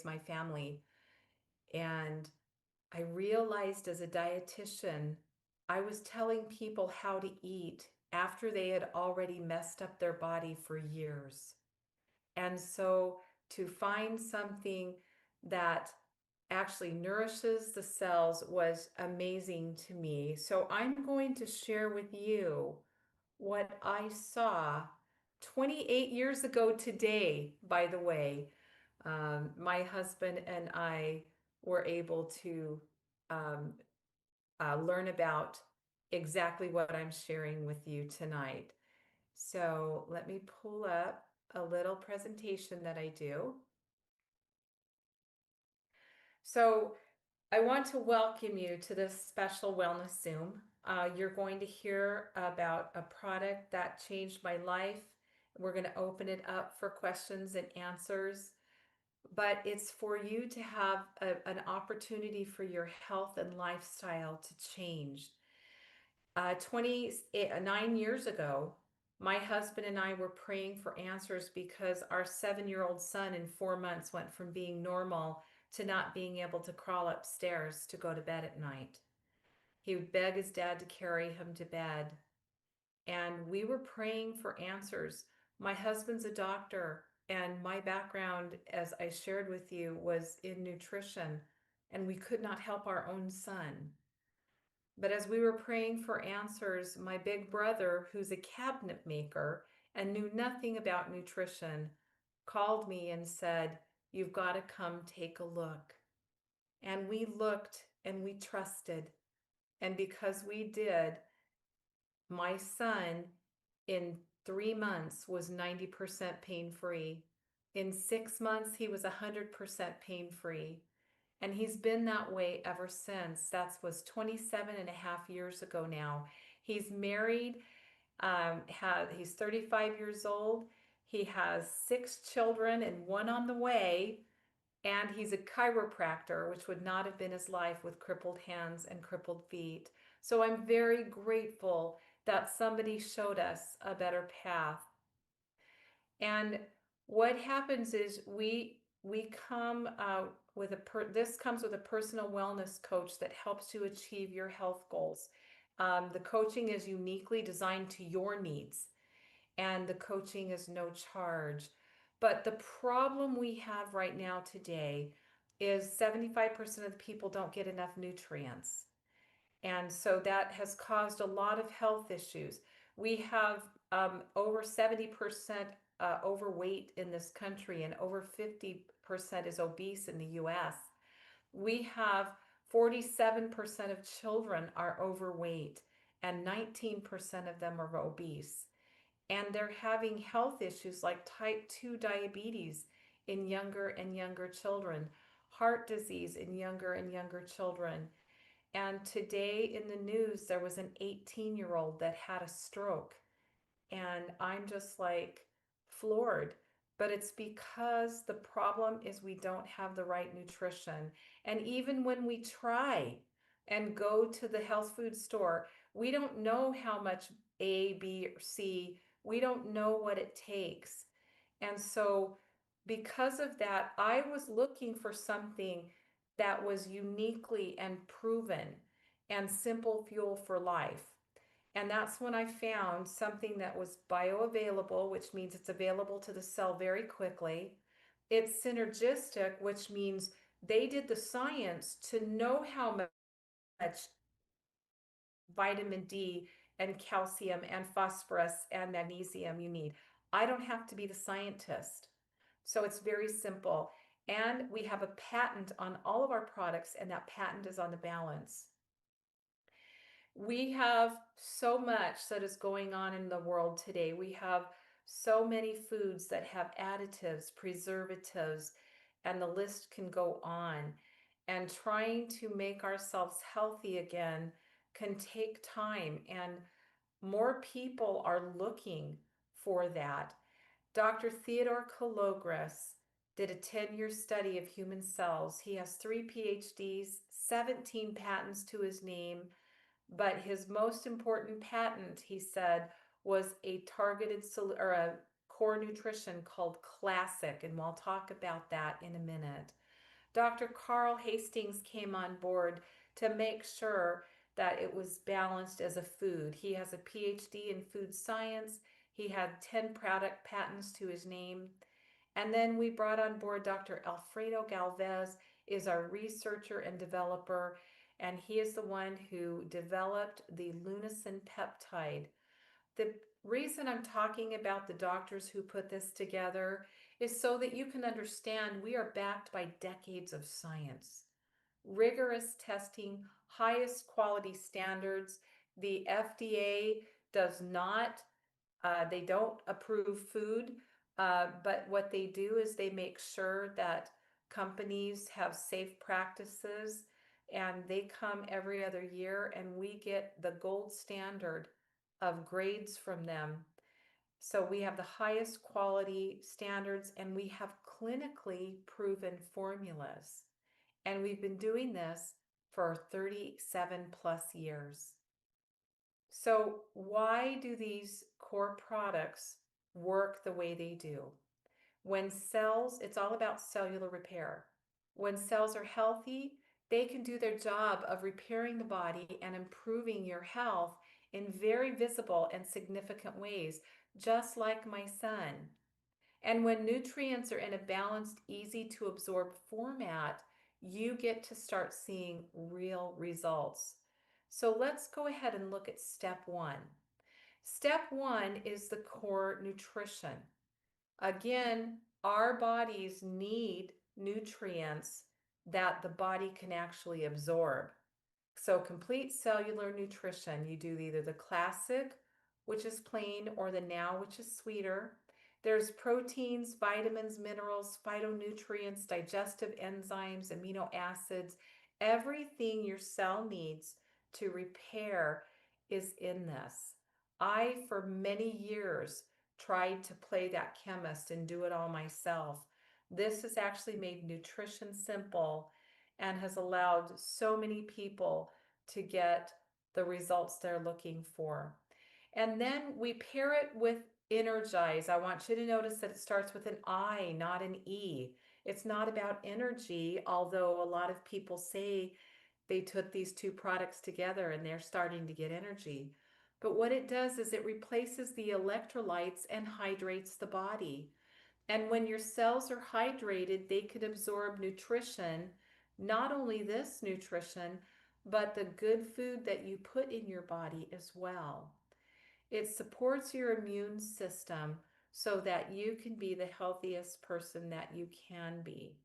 my family. And I realized as a dietitian, I was telling people how to eat after they had already messed up their body for years. And so to find something that actually nourishes the cells was amazing to me. So I'm going to share with you what I saw 28 years ago today, by the way. My husband and I were able to um, learn about exactly what I'm sharing with you tonight. So let me pull up a little presentation that I do. So I want to welcome you to this special Wellness Zoom. You're going to hear about a product that changed my life. We're going to open it up for questions and answers, but it's for you to have an opportunity for your health and lifestyle to change. 29 years ago, my husband and I were praying for answers because our 7-year-old son in 4 months went from being normal to not being able to crawl upstairs to go to bed at night. He would beg his dad to carry him to bed. And we were praying for answers. My husband's a doctor, and my background, as I shared with you, was in nutrition, and we could not help our own son. But as we were praying for answers, my big brother, who's a cabinet maker and knew nothing about nutrition, called me and said, "You've got to come take a look." And we looked and we trusted. And because we did, my son in 3 months was 90% pain free. In 6 months, he was 100% pain free. And he's been that way ever since. That was 27 and a half years ago now. He's married, he's 35 years old. He has 6 children and one on the way. And he's a chiropractor, which would not have been his life with crippled hands and crippled feet. So I'm very grateful that somebody showed us a better path. And what happens is we come with this comes with a personal wellness coach that helps you achieve your health goals. The coaching is uniquely designed to your needs, and the coaching is no charge. But the problem we have right now today is 75% of the people don't get enough nutrients. And so that has caused a lot of health issues. We have over 70% overweight in this country, and over 50% is obese in the US. We have 47% of children are overweight, and 19% of them are obese. And they're having health issues like type 2 diabetes in younger and younger children, heart disease in younger and younger children. And today in the news, there was an 18-year-old that had a stroke. And I'm just like floored. But it's because the problem is we don't have the right nutrition. And even when we try and go to the health food store, we don't know how much A, B, or C, we don't know what it takes. And so, because of that, I was looking for something that was uniquely and proven and simple fuel for life. And that's when I found something that was bioavailable, which means it's available to the cell very quickly. It's synergistic, which means they did the science to know how much vitamin D and calcium and phosphorus and magnesium you need. I don't have to be the scientist. So it's very simple. And we have a patent on all of our products, and that patent is on the balance. We have so much that is going on in the world today. We have so many foods that have additives, preservatives, and the list can go on. And trying to make ourselves healthy again can take time, and more people are looking for that. Dr. Theodore Kalogris did a 10-year study of human cells. He has 3 PhDs, 17 patents to his name, but his most important patent, he said, was a targeted or a core nutrition called Classic, and we'll talk about that in a minute. Dr. Carl Hastings came on board to make sure that it was balanced as a food. He has a PhD in food science. He had 10 product patents to his name. And then we brought on board Dr. Alfredo Galvez, is our researcher and developer, and he is the one who developed the Lunasin peptide. The reason I'm talking about the doctors who put this together is so that you can understand we are backed by decades of science, rigorous testing, highest quality standards. The FDA does not, they don't approve food, but what they do is they make sure that companies have safe practices, and they come every other year and we get the gold standard of grades from them. So we have the highest quality standards and we have clinically proven formulas. And we've been doing this for 37 plus years. So why do these core products work the way they do? When cells, it's all about cellular repair. When cells are healthy, they can do their job of repairing the body and improving your health in very visible and significant ways, just like my son. And when nutrients are in a balanced, easy to absorb format, you get to start seeing real results. So let's go ahead and look at step one. Step one is the core nutrition. Again, our bodies need nutrients that the body can actually absorb. So complete cellular nutrition, you do either the classic, which is plain, or the now, which is sweeter. There's proteins, vitamins, minerals, phytonutrients, digestive enzymes, amino acids. Everything your cell needs to repair is in this. I, for many years, tried to play that chemist and do it all myself. This has actually made nutrition simple and has allowed so many people to get the results they're looking for. And then we pair it with energize. I want you to notice that it starts with an I, not an E. It's not about energy, although a lot of people say they took these two products together and they're starting to get energy. But what it does is it replaces the electrolytes and hydrates the body. And when your cells are hydrated, they can absorb nutrition, not only this nutrition, but the good food that you put in your body as well. It supports your immune system so that you can be the healthiest person that you can be.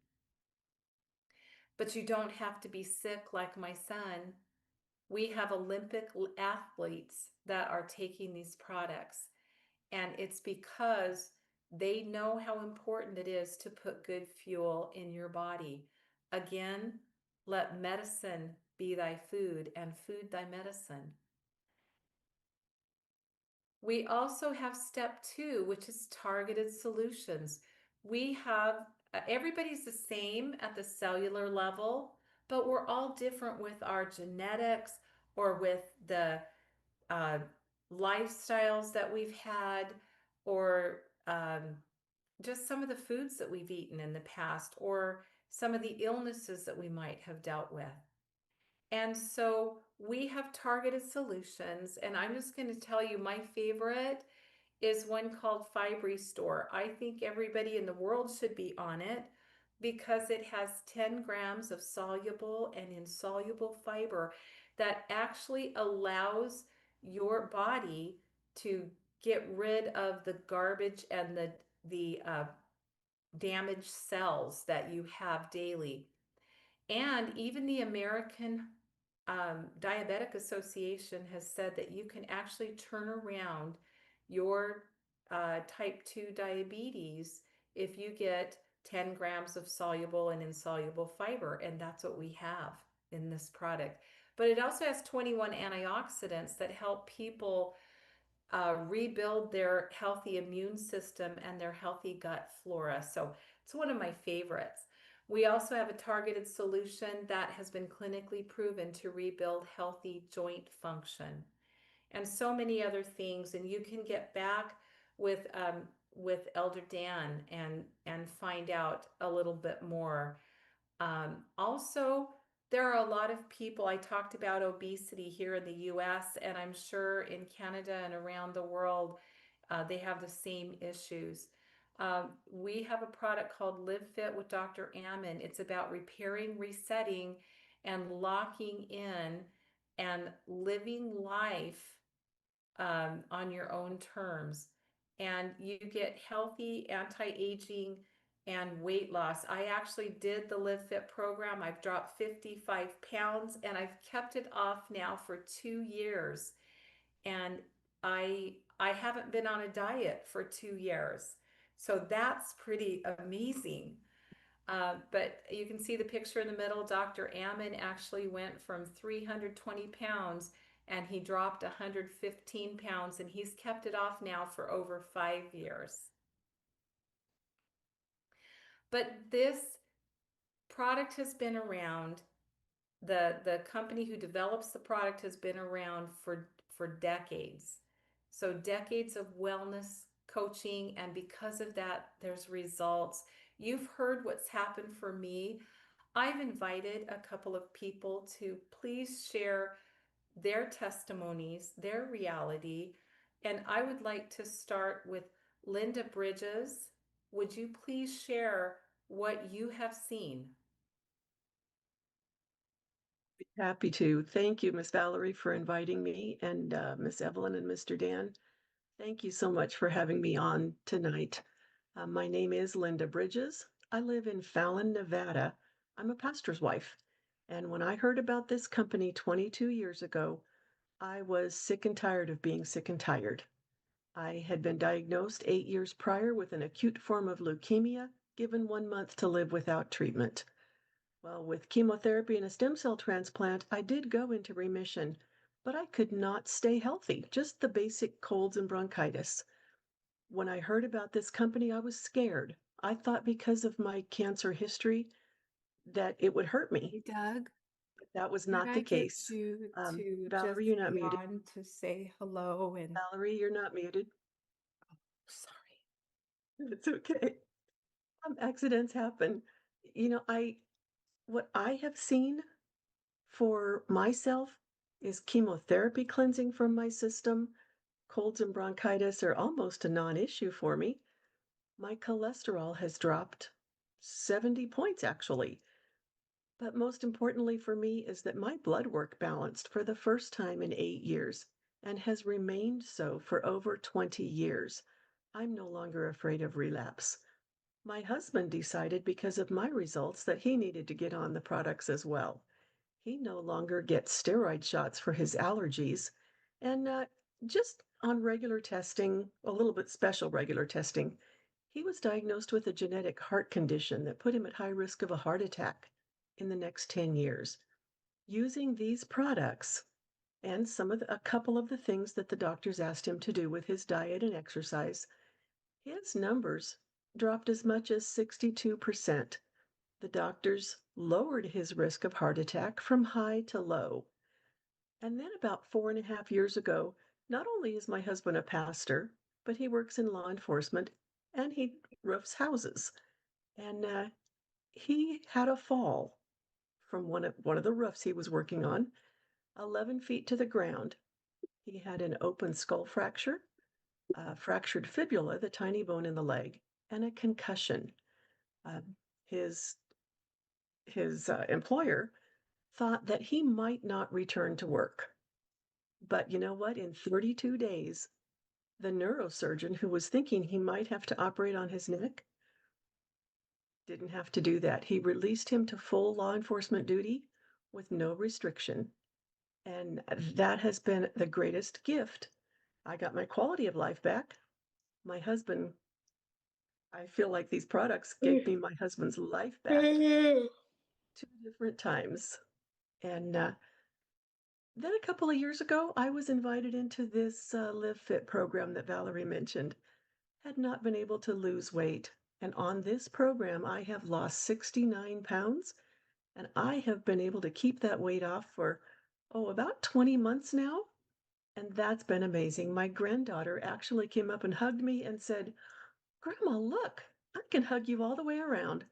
But you don't have to be sick like my son. We have Olympic athletes that are taking these products, and it's because they know how important it is to put good fuel in your body. Again, let medicine be thy food and food thy medicine. We also have step two, which is targeted solutions. We have, everybody's the same at the cellular level, but we're all different with our genetics or with the uh, lifestyles that we've had, or just some of the foods that we've eaten in the past, or some of the illnesses that we might have dealt with. And so we have targeted solutions, and I'm just going to tell you my favorite is one called Fibre Restore. I think everybody in the world should be on it because it has 10 grams of soluble and insoluble fiber that actually allows your body to get rid of the garbage and the damaged cells that you have daily. And even the American Diabetic Association has said that you can actually turn around your type 2 diabetes if you get 10 grams of soluble and insoluble fiber, and that's what we have in this product. But it also has 21 antioxidants that help people rebuild their healthy immune system and their healthy gut flora. So it's one of my favorites. We also have a targeted solution that has been clinically proven to rebuild healthy joint function, and so many other things. And you can get back with Elder Dan and find out a little bit more. Also, there are a lot of people, I talked about obesity here in the US, and I'm sure in Canada and around the world, they have the same issues. We have a product called Live Fit with Dr. Ammon. It's about repairing, resetting, and locking in and living life on your own terms. And you get healthy, anti-aging, and weight loss. I actually did the Live Fit program. I've dropped 55 pounds and I've kept it off now for 2 years. And I haven't been on a diet for 2 years. So that's pretty amazing. But you can see the picture in the middle. Dr. Ammon actually went from 320 pounds and he dropped 115 pounds and he's kept it off now for over 5 years. But this product has been around. The company who develops the product has been around for decades. So decades of wellness coaching, and because of that, there's results. You've heard what's happened for me. I've invited a couple of people to please share their testimonies, their reality, and I would like to start with Linda Bridges. Would you please share what you have seen? Happy to. Thank you, Miss Valerie, for inviting me, and Miss Evelyn and Mr. Dan. Thank you so much for having me on tonight. My name is Linda Bridges. I live in Fallon, Nevada. I'm a pastor's wife. And when I heard about this company 22 years ago, I was sick and tired of being sick and tired. I had been diagnosed 8 years prior with an acute form of leukemia, given 1 month to live without treatment. Well, with chemotherapy and a stem cell transplant, I did go into remission, but I could not stay healthy, just the basic colds and bronchitis. When I heard about this company, I was scared. I thought because of my cancer history that it would hurt me, Hey, Doug, but that was can not I the get case. you to Valerie, just you're not be muted. on to say hello and Valerie, you're not muted. sorry. It's okay. Accidents happen. You know, what I have seen for myself is chemotherapy cleansing from my system. Colds and bronchitis are almost a non-issue for me. My cholesterol has dropped 70 points, actually. But most importantly for me is that my blood work balanced for the first time in 8 years and has remained so for over 20 years. I'm no longer afraid of relapse. My husband decided because of my results that he needed to get on the products as well. He no longer gets steroid shots for his allergies, and just on regular testing, a little bit special regular testing, he was diagnosed with a genetic heart condition that put him at high risk of a heart attack in the next 10 years. Using these products and a couple of the things that the doctors asked him to do with his diet and exercise, his numbers dropped as much as 62%. The doctors lowered his risk of heart attack from high to low. And then about 4.5 years ago, not only is my husband a pastor, but he works in law enforcement and he roofs houses. And he had a fall from one of the roofs he was working on, 11 feet to the ground. He had an open skull fracture, fractured fibula, the tiny bone in the leg, and a concussion. Um, his his employer thought that he might not return to work. But you know what? In 32 days, the neurosurgeon who was thinking he might have to operate on his neck didn't have to do that. He released him to full law enforcement duty with no restriction. And that has been the greatest gift. I got my quality of life back. My husband, I feel like these products gave me my husband's life back 2 different times. And then a couple of years ago, I was invited into this Live Fit program that Valerie mentioned. Had not been able to lose weight. And on this program, I have lost 69 pounds and I have been able to keep that weight off for, about 20 months now. And that's been amazing. My granddaughter actually came up and hugged me and said, "Grandma, look, I can hug you all the way around."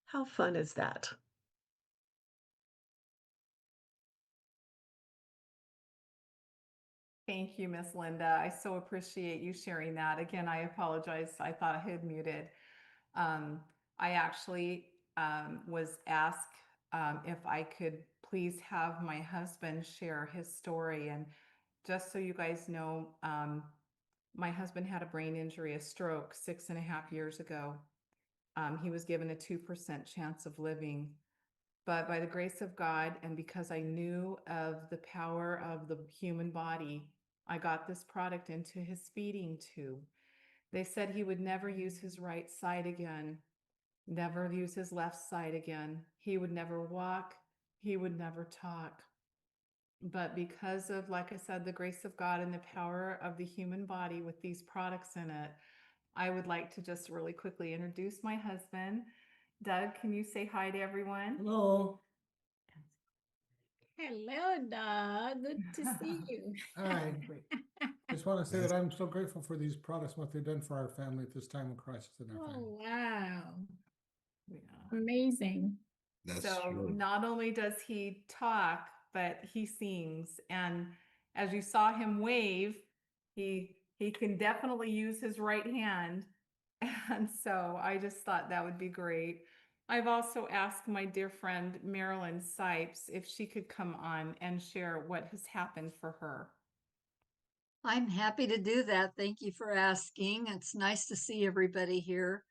How fun is that? Thank you, Miss Linda. I so appreciate you sharing that. Again, I apologize. I thought I had muted. I actually was asked if I could please have my husband share his story. And just so you guys know, my husband had a brain injury, a stroke, 6.5 years ago. He was given a 2% chance of living. But by the grace of God, and because I knew of the power of the human body, I got this product into his feeding tube. They said he would never use his right side again, never use his left side again. He would never walk. He would never talk. But because of, like I said, the grace of God and the power of the human body with these products in it, I would like to just really quickly introduce my husband. Doug, can you say hi to everyone? Hello. Hello, Doug. Good to see you. Hi. Great. Just want to say that I'm so grateful for these products, what they've done for our family at this time of crisis in our family. Oh, wow. Yeah. Amazing. That's So true. not only does he talk, but he sings. And as you saw him wave, he can definitely use his right hand. And so I just thought that would be great. I've also asked my dear friend Marilyn Sipes if she could come on and share what has happened for her. I'm happy to do that. Thank you for asking. It's nice to see everybody here.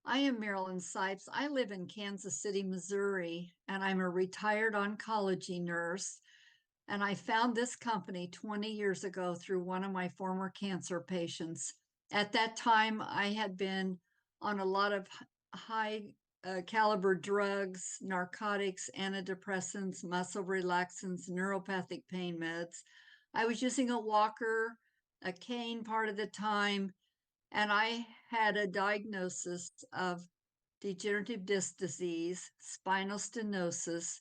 I am Marilyn Sipes. I live in Kansas City, Missouri, and I'm a retired oncology nurse. And I found this company 20 years ago through one of my former cancer patients. At that time, I had been on a lot of high caliber drugs, narcotics, antidepressants, muscle relaxants, neuropathic pain meds. I was using a walker, a cane part of the time, and I had a diagnosis of degenerative disc disease, spinal stenosis,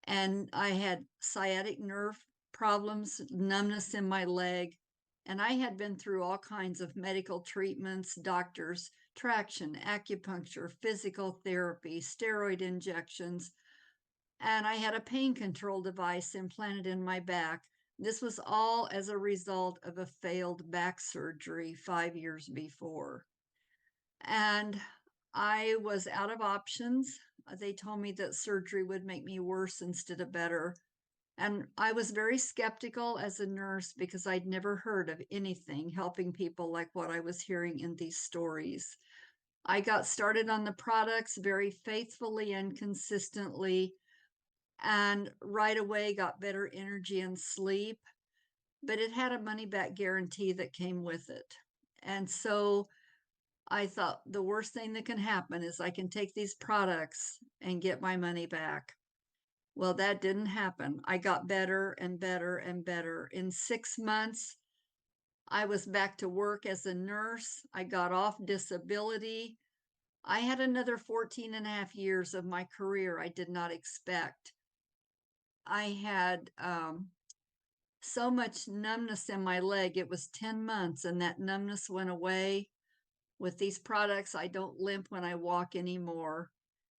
and I had sciatic nerve problems, numbness in my leg, and I had been through all kinds of medical treatments, doctors, traction, acupuncture, physical therapy, steroid injections, and I had a pain control device implanted in my back. This was all as a result of a failed back surgery 5 years before. And I was out of options. They told me that surgery would make me worse instead of better. And I was very skeptical as a nurse because I'd never heard of anything helping people like what I was hearing in these stories. I got started on the products very faithfully and consistently, and right away got better energy and sleep, but it had a money back guarantee that came with it. And so I thought the worst thing that can happen is I can take these products and get my money back. Well, that didn't happen. I got better and better and better. In 6 months, I was back to work as a nurse. I got off disability. I had another 14 and a half years of my career I did not expect. I had so much numbness in my leg. It was 10 months and that numbness went away. With these products, I don't limp when I walk anymore.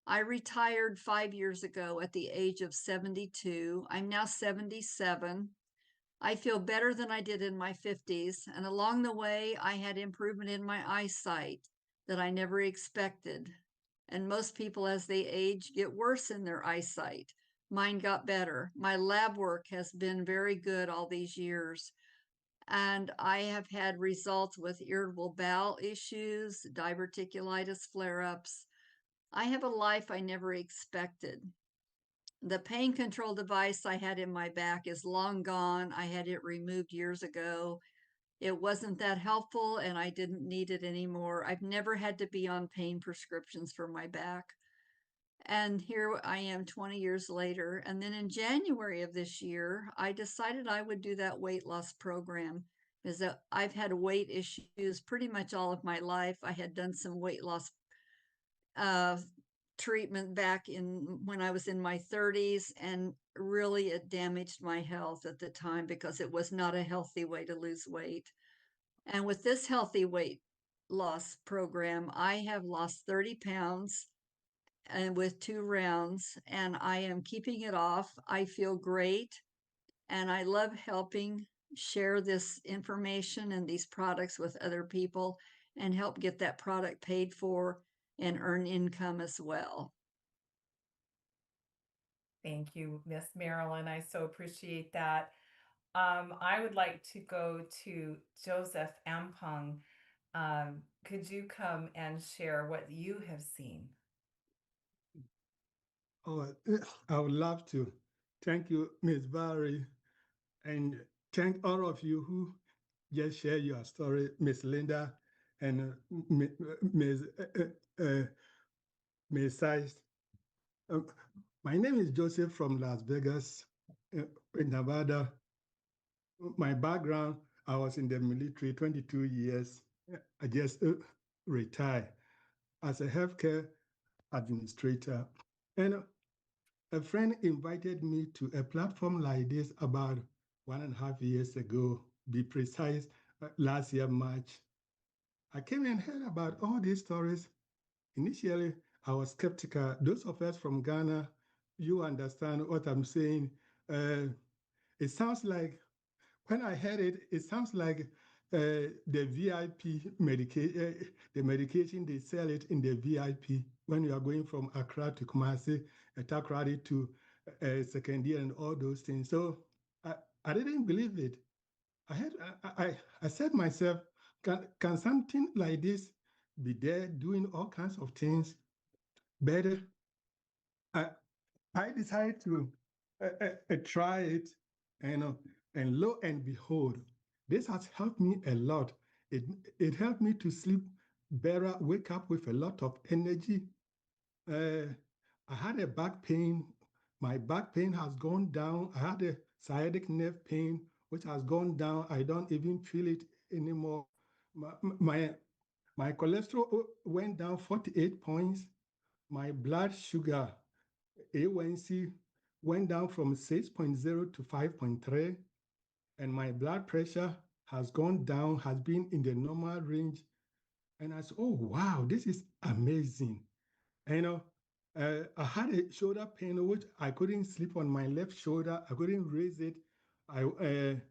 I retired 5 years ago at the age of 72. I'm now 77. I feel better than I did in my 50s. And along the way, I had improvement in my eyesight that I never expected. And most people, as they age, get worse in their eyesight. Mine got better. My lab work has been very good all these years. And I have had results with irritable bowel issues, diverticulitis flare-ups. I have a life I never expected. The pain control device I had in my back is long gone. I had it removed years ago. It wasn't that helpful and I didn't need it anymore. I've never had to be on pain prescriptions for my back. And here I am 20 years later. And then in January of this year, I decided I would do that weight loss program because I've had weight issues pretty much all of my life. I had done some weight loss treatment back in when I was in my 30s, and really it damaged my health at the time because it was not a healthy way to lose weight. And with this healthy weight loss program, I have lost 30 pounds and with 2 rounds, and I am keeping it off. I feel great, and I love helping share this information and these products with other people and help get that product paid for and earn income as well. Thank you, Miss Marilyn. I so appreciate that. I would like to go to Joseph Ampung. Could you come and share what you have seen? Oh, I would love to. Thank you, Ms. Barry, and thank all of you who just share your story, Miss Linda and Ms. Ms. Size. My name is Joseph from Las Vegas, in Nevada. My background, I was in the military 22 years. I just retired as a healthcare administrator. And a friend invited me to a platform like this about 1.5 years ago, be precise, last year, March. I came and heard about all these stories. Initially, I was skeptical. Those of us from Ghana, you understand what I'm saying. It sounds like, when I heard it, it sounds like the VIP medication, the medication, they sell it in the VIP when you are going from Accra to Kumasi, Takoradi to second year and all those things. So I didn't believe it. I said myself, can something like this be there doing all kinds of things? But I decided to try it, and lo and behold, this has helped me a lot. It helped me to sleep better, wake up with a lot of energy. I had a back pain. My back pain has gone down. I had a sciatic nerve pain, which has gone down. I don't even feel it anymore. My cholesterol went down 48 points. My blood sugar, A1C, went down from 6.0 to 5.3, and my blood pressure has gone down, has been in the normal range. And I said, oh, wow, this is amazing. And, I had a shoulder pain, which I couldn't sleep on my left shoulder. I couldn't raise it. I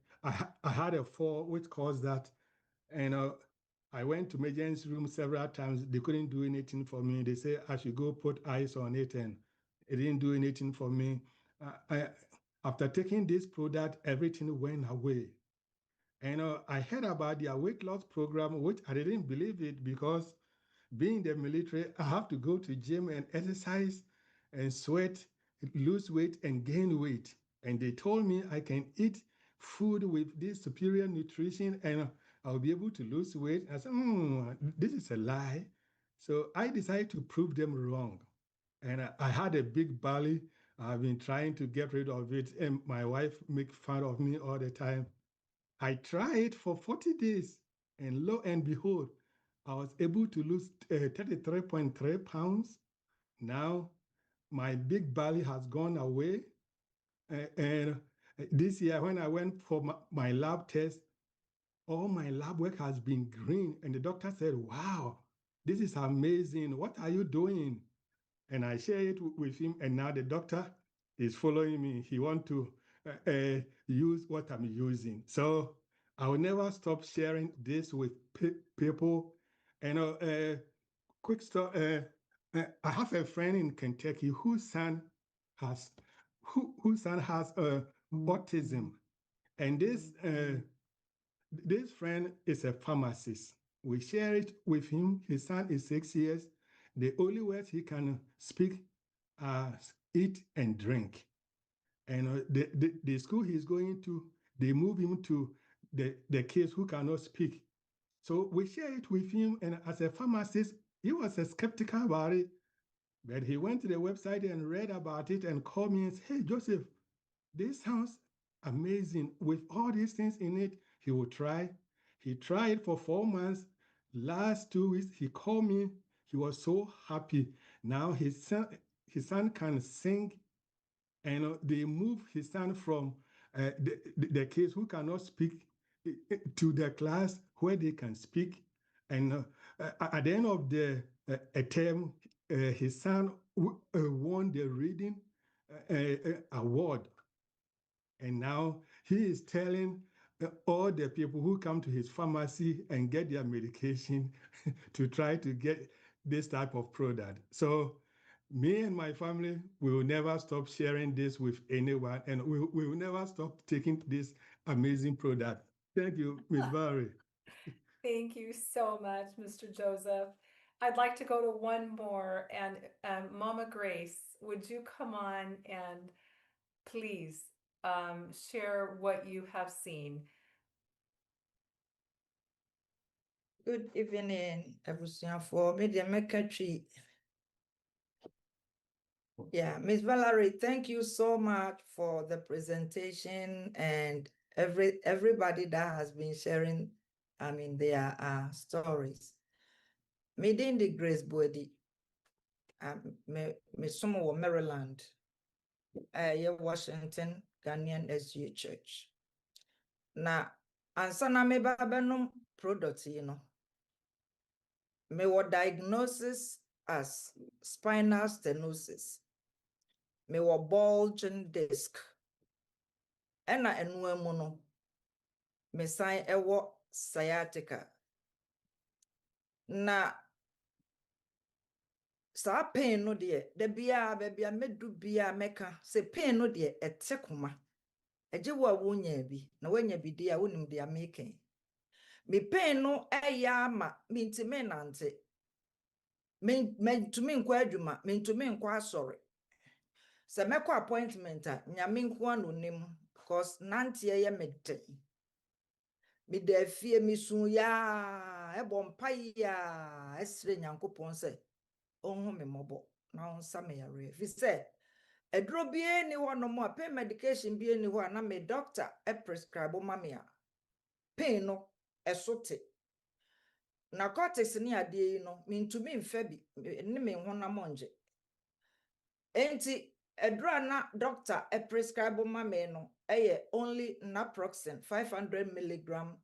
had a fall, which caused that. And I went to emergency room several times. They couldn't do anything for me. They said I should go put ice on it, and it didn't do anything for me. After taking this product, everything went away. And I heard about their weight loss program, which I didn't believe it, because being in the military, I have to go to gym and exercise and sweat, lose weight and gain weight. And they told me I can eat food with this superior nutrition and I'll be able to lose weight. I said, this is a lie. So I decided to prove them wrong. And I had a big belly. I've been trying to get rid of it, and my wife makes fun of me all the time. I tried for 40 days, and lo and behold, I was able to lose 33.3 pounds. Now, my big belly has gone away. And this year, when I went for my lab test, all my lab work has been green. And the doctor said, wow, this is amazing. What are you doing? And I share it with him. And now the doctor is following me. He wants to use what I'm using. So I will never stop sharing this with people. And quick story, I have a friend in Kentucky whose son has autism. And this friend is a pharmacist. We share it with him. His son is 6 years. The only words he can speak are eat and drink. And the school he's going to, they move him to the kids who cannot speak. So we share it with him. And as a pharmacist, he was skeptical about it. But he went to the website and read about it and called me and said, hey, Joseph, this sounds amazing. With all these things in it, he will try. He tried for 4 months. Last 2 weeks, he called me. He was so happy. Now his son can sing, and they move his son from the kids who cannot speak to the class where they can speak. And at the end of the term, his son won the reading award. And now he is telling all the people who come to his pharmacy and get their medication to try to get this type of product. So me and my family, we will never stop sharing this with anyone, and we will never stop taking this amazing product. Thank you, Ms. Valerie. Thank you so much, Mr. Joseph. I'd like to go to one more, and Mama Grace, would you come on and please share what you have seen? Good evening, for Media Mekatri. Yeah, Miss Valerie, thank you so much for the presentation and everybody that has been sharing, their stories. Meeting the Grace Body, me some Maryland, Washington, Ghanaian SU Church. Na ansana me babenum product, me were diagnosis as spinal stenosis. Me were bulging disc. Ena enwe no, me sign ewo sciatica. Na sa pain no de bia baby medu bia meka se pain no de etekuma. Eje wo wonya bi na wonya bi de a wonim de ameken. Me pain no eya ama me ntime nante. Me tumi nkwa adwuma, me tumi nkwa asori. Se mekọ appointment a nyame nko anonim because nante ye mede. Me da fie me sun ya ebo mpai ya esre nyankopon se onhu me mobo na onsa me yare. Fi se edro bie ni ho no mo pain medication bie ni ho na me doctor prescribe ma me a pain no esote. Narcotics ni ade yi no me ntumi mfa bi ne me honam onje. Enti edra na doctor prescribe ma me no only naproxen 500 milligram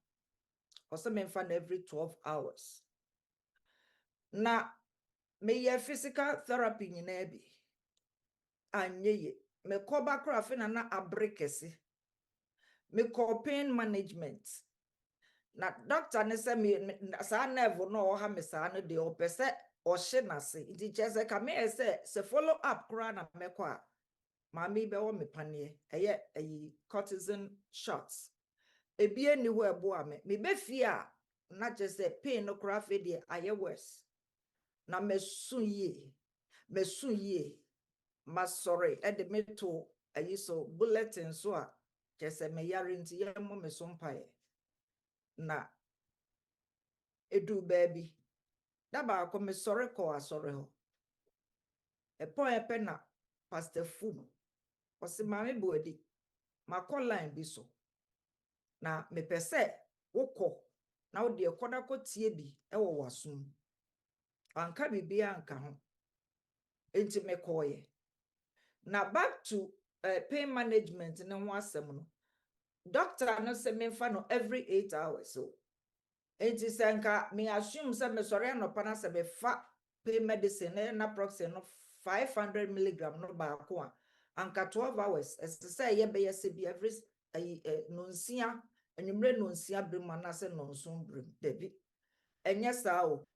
or something for every 12 hours. Na me ye physical therapy nyina bi anyeye me ko bakra fe na abrekesi me ko pain management. Na doctor ne se me sa nerve no ha me sa no de opese o hye na se nti chese ka me se follow up kra na me kwa mami be wo me panie cortisone shots ebie ni ho ebo ame me be fie a na chese pain no kra fe de aye worse na me sun ye ma sorry e de me to so bulletin so a chese me yare nti ye mo me so mpae na edu baby daba ko me sorry ko asori ho epe na pastor Fum osi mame boadi makọ line bi so na me pese wokọ na wo de ekoda ko tie bi ewo wasom anka bibia anka ho enti me koye na back to pain management ne ho asem no doctor no se me fa no every 8 hours so enti senka me assume se me sori anopa na se be fa pain medicine na naproxen no 500 milligram no ba ko a anka 12 hours as to say ye be se bi every nonsia enumre nonsia brem na se nonson brem debi enye sa o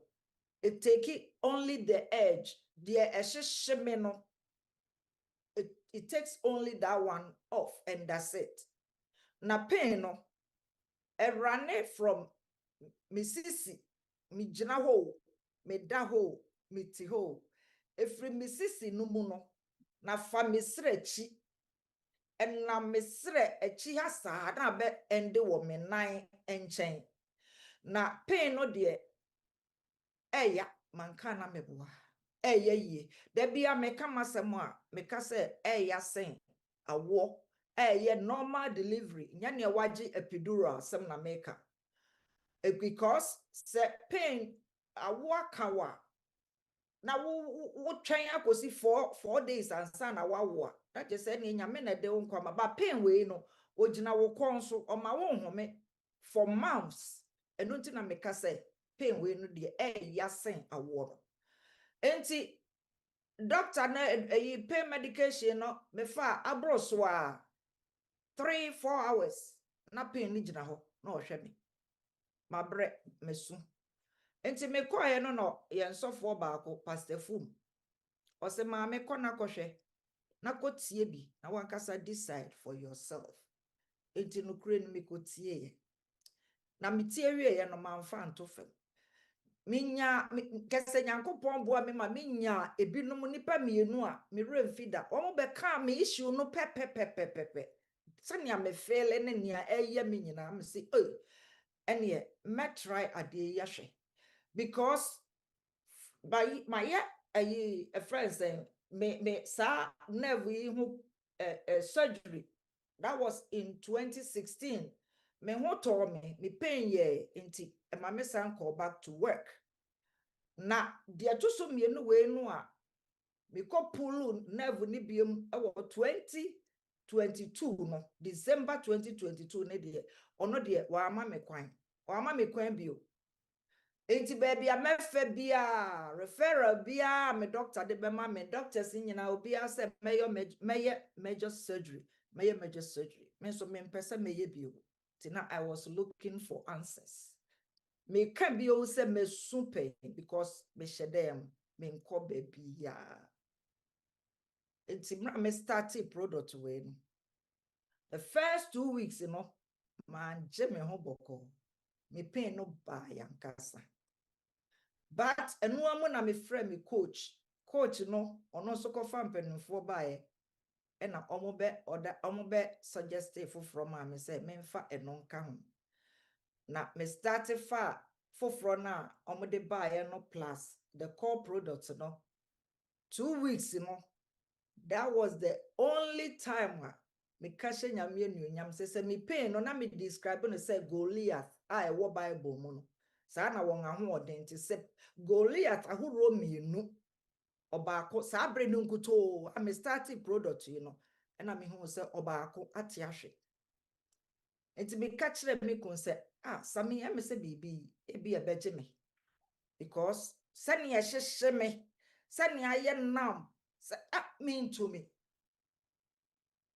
it take only the edge the eshesheme no it takes only that one off and that's it na pain no run from me sisi me gina ho me da ho me ti ho efri me sisi no mu no na fa me srechi na me sre echi ha sa na be ende wo me nan enchen na pain no de eya manka na meboa eya ye da bia me kama semo a me ka se eya sen awo eya normal delivery nya ne waje epidural sem na meka because se pain awo akawa na wo twen akosi 4 days ansa na wawo a that just say ne nyame na de wo nkwa ba pain we no ogina wo konso o ma wo nhome for months eno nti na meka say pain we no de ya sen awo no enti doctor na pain medication no me fa abro so a 3-4 hours na pain ni gyina hɔ na ɔhwɛ me mabrɛ mesu enti me kɔɛ no no yɛn sɔfoɔ baako pastor Fum ɔsɛ maame kɔ na kɔhwɛ na kɔtie bi na wankasa decide for yourself enti no kure no me kɔtie yɛ na metie wie yɛ no mamfa nto fam minya kese Nyankopɔn boa me ma minya ebinom nipa mienu a me remfi da wɔn bɛka me issue no pɛpɛpɛpɛpɛ sɛnea me feel ne nea ɛyɛ me nyinaa me say ɛneɛ mɛtry adeɛ yi ahwɛ because by my a friend saying me sa nerve yi ho surgery that was in 2016 me ho tɔ me pain ye nti ma me san call back to work na dia to so mienu we no a me ko pull nerve ni biem e wo 2022 no December 2022 ne de ono de wa ama me kwan bio enti baby a mefa bia referral bia me doctor de be ma me doctors nyina obi a say major surgery me so me mpesa meye bio tina I was looking for answers me can be also me super because me shedem me nko baby ya it's me started product way the first 2 weeks man je me ho boko me pain no ba yankasa but enu amu na me friend me coach no ono so ko fa mpanimfo bae e na omo be suggestive from am say me mfa eno nka ho na me started fa foforo na omo de bae no plus the core products no 2 weeks that was the only time me kashe nyame anuonyam se me pain no na me describe no say Goliath a e wo Bible mu no sa na won ahoɔden ti se Goliath ahoro mienu obaako sa abre no nkuto am starting product na me hu se obaako ate ahwe enti me ka kire me kun se sami am se bibi ebi ebeje me because sani ehyehyɛ me sani aye nam se me into me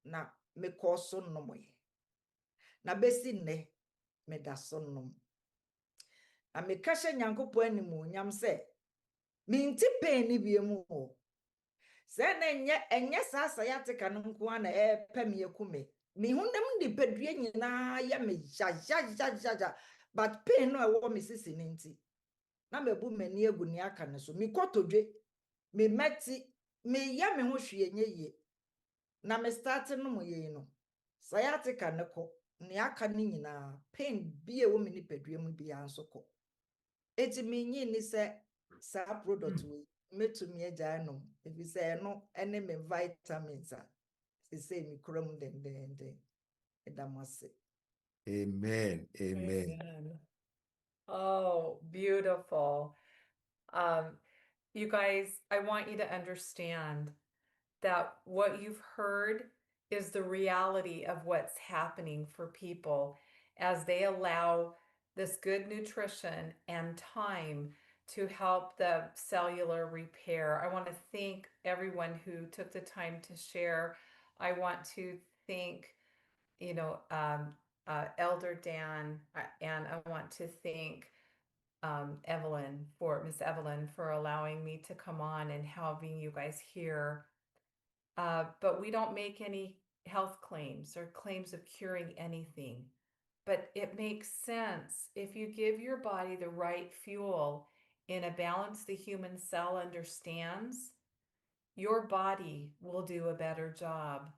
na me kɔ so nnomoye na besi nne me da so nnom na me ka hye Nyankopɔn animu nyam se me nti pain ni biemu o se na enye sasa ya teka no nko na pɛ me ekume me hunem de padua nyina ya me ja but pain no ɛwɔ me sisi ne nti na mebu mani egu ne aka ne so me kotodwe me meti me ya me ho hwe enye na me start no mo ye no sciatica ne ko ne aka ne nyina pain bie wo me ni padua mu bia nso ko eti me nyi ni se sa product we metumi agya no ebi se no ene me vitamins se say me krom den edamase. Amen. Amen. Oh, beautiful. You guys, I want you to understand that what you've heard is the reality of what's happening for people as they allow this good nutrition and time to help the cellular repair. I want to thank everyone who took the time to share. I want to thank, Elder Dan, and I want to thank Miss Evelyn, for allowing me to come on and having you guys here. But we don't make any health claims or claims of curing anything. But it makes sense if you give your body the right fuel in a balance the human cell understands, your body will do a better job.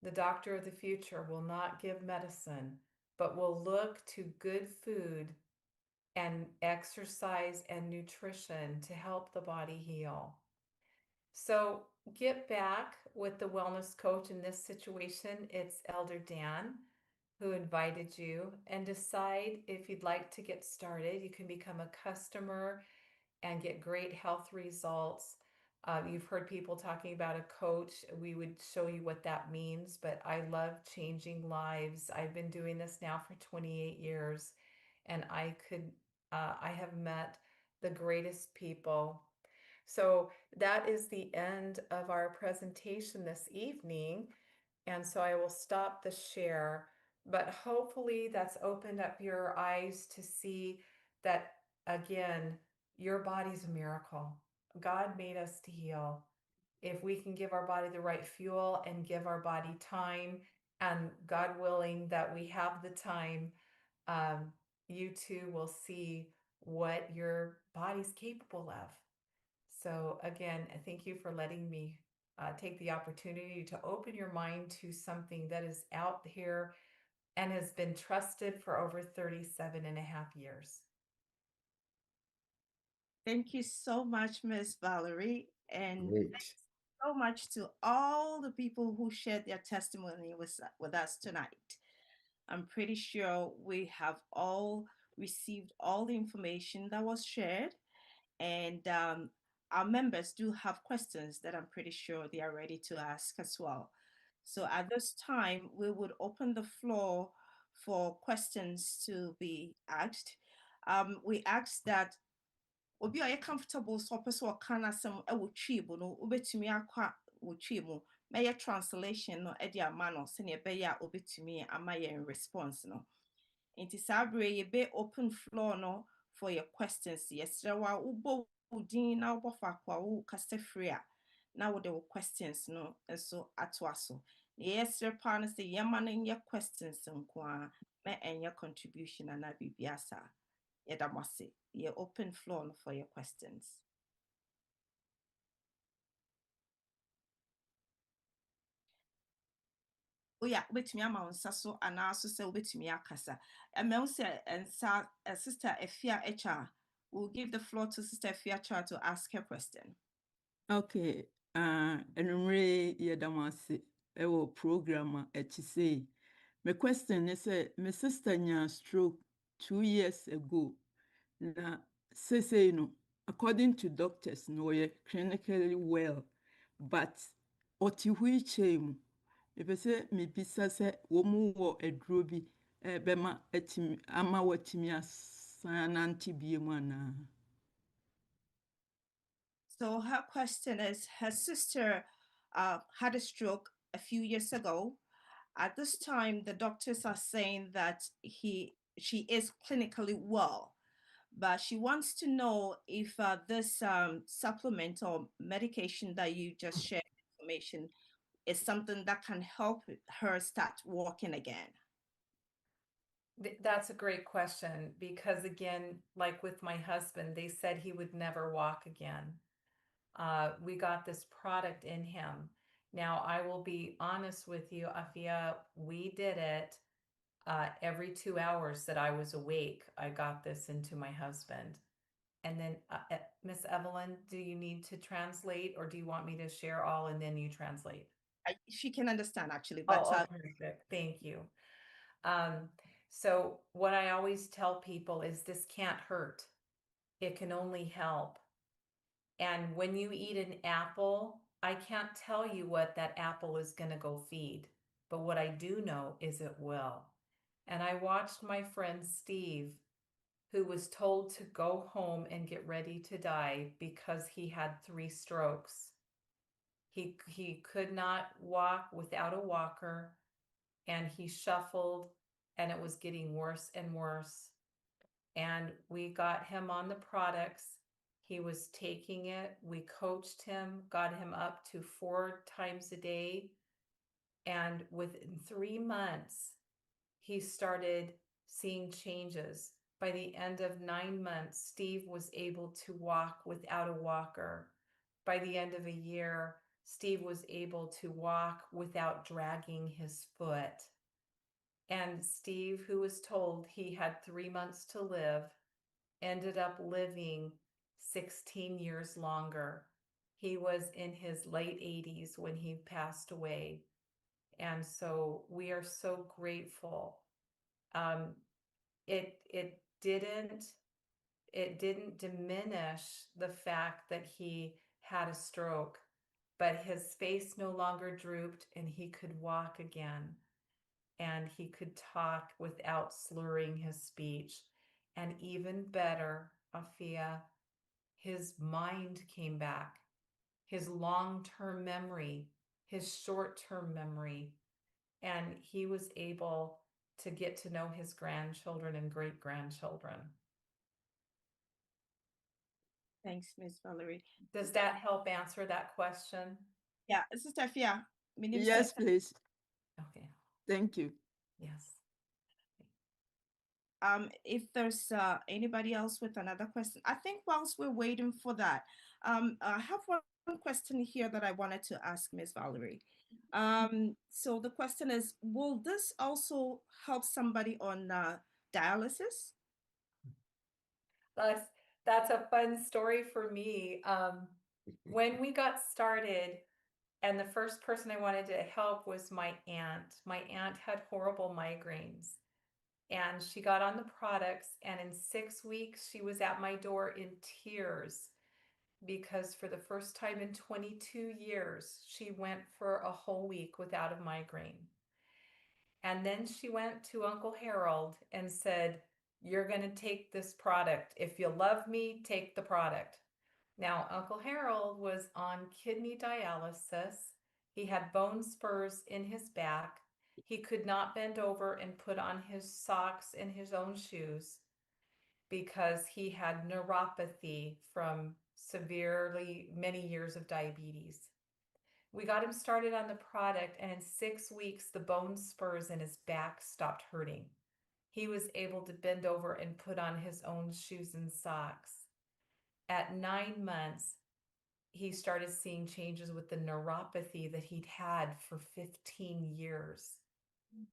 The doctor of the future will not give medicine, but will look to good food and exercise and nutrition to help the body heal. So get back with the wellness coach in this situation. It's Elder Dan who invited you, and decide if you'd like to get started. You can become a customer and get great health results. You've heard people talking about a coach. We would show you what that means, but I love changing lives. I've been doing this now for 28 years, and I have met the greatest people. So that is the end of our presentation this evening. And so I will stop the share. But hopefully that's opened up your eyes to see that, again, your body's a miracle. God made us to heal. If we can give our body the right fuel and give our body time, and God willing that we have the time, you too will see what your body's capable of. So again, thank you for letting me take the opportunity to open your mind to something that is out here and has been trusted for over 37 and a half years. Thank you so much, Miss Valerie. And Great. so much to all the people who shared their testimony with us tonight. I'm pretty sure we have all received all the information that was shared. And our members do have questions that I'm pretty sure they are ready to ask as well. So at this time, we would open the floor for questions to be asked. We ask that obi a comfortable so person o kan asem e wo twiibu no obetumi akwa wo twiibu meye translation no e di ama no se ne be ya obetumi ama ye response no. Nti sabre ye be open floor no for your questions. Yesre wa ubo din na ubo fa kwa wo kasa free a na wo de wo questions no so atoaso. Yesre pa no se yema no nye questions nko a na enye contribution na bibiasa. Yedamase, ye open floor for your questions. Oh yeah, wait me ama unsa so anaso se wetumi akasa. Emem say ensa sister Efia Echa. We'll give the floor to Sister Efia Echa to ask her question. Okay, enumere yedamase ewo program say. My question is my sister nya stroke 2 years ago. Na say no, according to doctors, no, you're clinically well, but oti wheelchair mu. If I say me bisa say womu wo eduro bi bema etimi ama watimi asana antibie mu ana. So her question is, her sister had a stroke a few years ago. At this time, the doctors are saying that she is clinically well, but she wants to know if this supplement or medication that you just shared information is something that can help her start walking again. That's a great question because, again, like with my husband, they said he would never walk again. We got this product in him. Now, I will be honest with you, Afia, we did it every 2 hours that I was awake. I got this into my husband. And then, Miss Evelyn, do you need to translate or do you want me to share all and then you translate? She can understand actually, but perfect. Thank you. So what I always tell people is this can't hurt. It can only help. And when you eat an apple, I can't tell you what that apple is going to go feed, but what I do know is it will. And I watched my friend Steve, who was told to go home and get ready to die because he had 3 strokes. He could not walk without a walker, and he shuffled, and it was getting worse and worse. And we got him on the products. He was taking it. We coached him, got him up to 4 times a day. And within 3 months, he started seeing changes. By the end of 9 months, Steve was able to walk without a walker. By the end of a year, Steve was able to walk without dragging his foot. And Steve, who was told he had 3 months to live, ended up living 16 years longer. He was in his late 80s when he passed away. And so we are so grateful. It didn't diminish the fact that he had a stroke, but his face no longer drooped and he could walk again. And he could talk without slurring his speech. And even better, Afia, his mind came back, his long-term memory, his short-term memory. And he was able to get to know his grandchildren and great-grandchildren. Thanks, Miss Valerie. Does that help answer that question? Yeah, Sister Fia. Yes, please. Okay. Thank you. Yes. If there's anybody else with another question, I think whilst we're waiting for that, I have one question here that I wanted to ask Miss Valerie. So the question is, will this also help somebody on dialysis? That's a fun story for me. When we got started, and the first person I wanted to help was my aunt. My aunt had horrible migraines, and she got on the products, and in 6 weeks, she was at my door in tears because for the first time in 22 years, she went for a whole week without a migraine. And then she went to Uncle Harold and said, "You're going to take this product. If you love me, take the product." Now, Uncle Harold was on kidney dialysis. He had bone spurs in his back. He could not bend over and put on his socks and his own shoes because he had neuropathy from severely many years of diabetes. We got him started on the product, and in 6 weeks, the bone spurs in his back stopped hurting. He was able to bend over and put on his own shoes and socks. At 9 months, he started seeing changes with the neuropathy that he'd had for 15 years.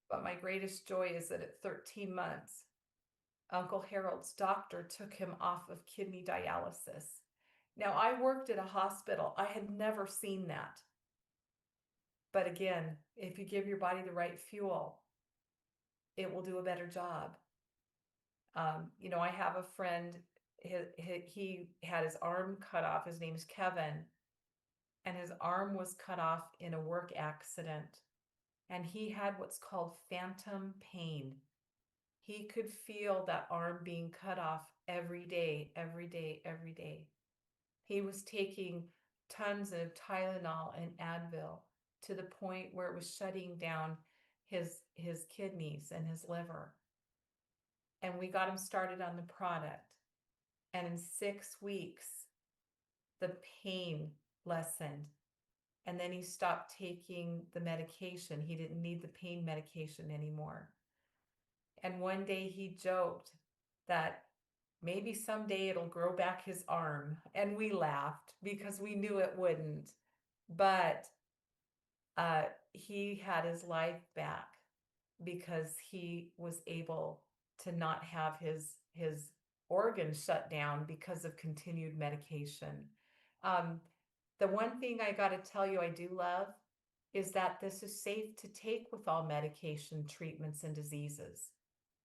But my greatest joy is that at 13 months, Uncle Harold's doctor took him off of kidney dialysis. Now, I worked at a hospital. I had never seen that. But again, if you give your body the right fuel, it will do a better job. I have a friend, he had his arm cut off. His name's Kevin, and his arm was cut off in a work accident. And he had what's called phantom pain. He could feel that arm being cut off every day, every day, every day. He was taking tons of Tylenol and Advil to the point where it was shutting down his kidneys and his liver. And we got him started on the product. And in 6 weeks, the pain lessened. And then he stopped taking the medication. He didn't need the pain medication anymore. And one day he joked that maybe someday it'll grow back his arm. And we laughed because we knew it wouldn't. But he had his life back because he was able to not have his organs shut down because of continued medication. The one thing I got to tell you I do love is that this is safe to take with all medication treatments and diseases.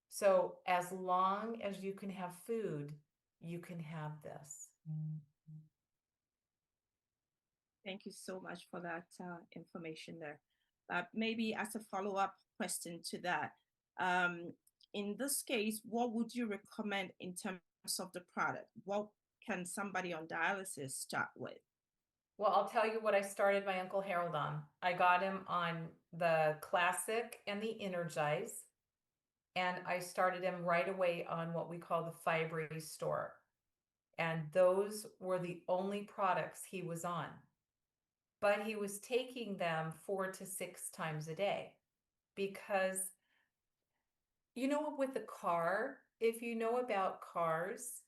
So as long as you can have food, you can have this. Thank you so much for that information there. Maybe as a follow-up question to that, in this case, what would you recommend in terms of the product? What can somebody on dialysis start with? Well, I'll tell you what I started my Uncle Harold on. I got him on the Classic and the Energize, and I started him right away on what we call the Fibre Store. And those were the only products he was on. But he was taking them 4 to 6 times a day because, with a car, if you know about cars,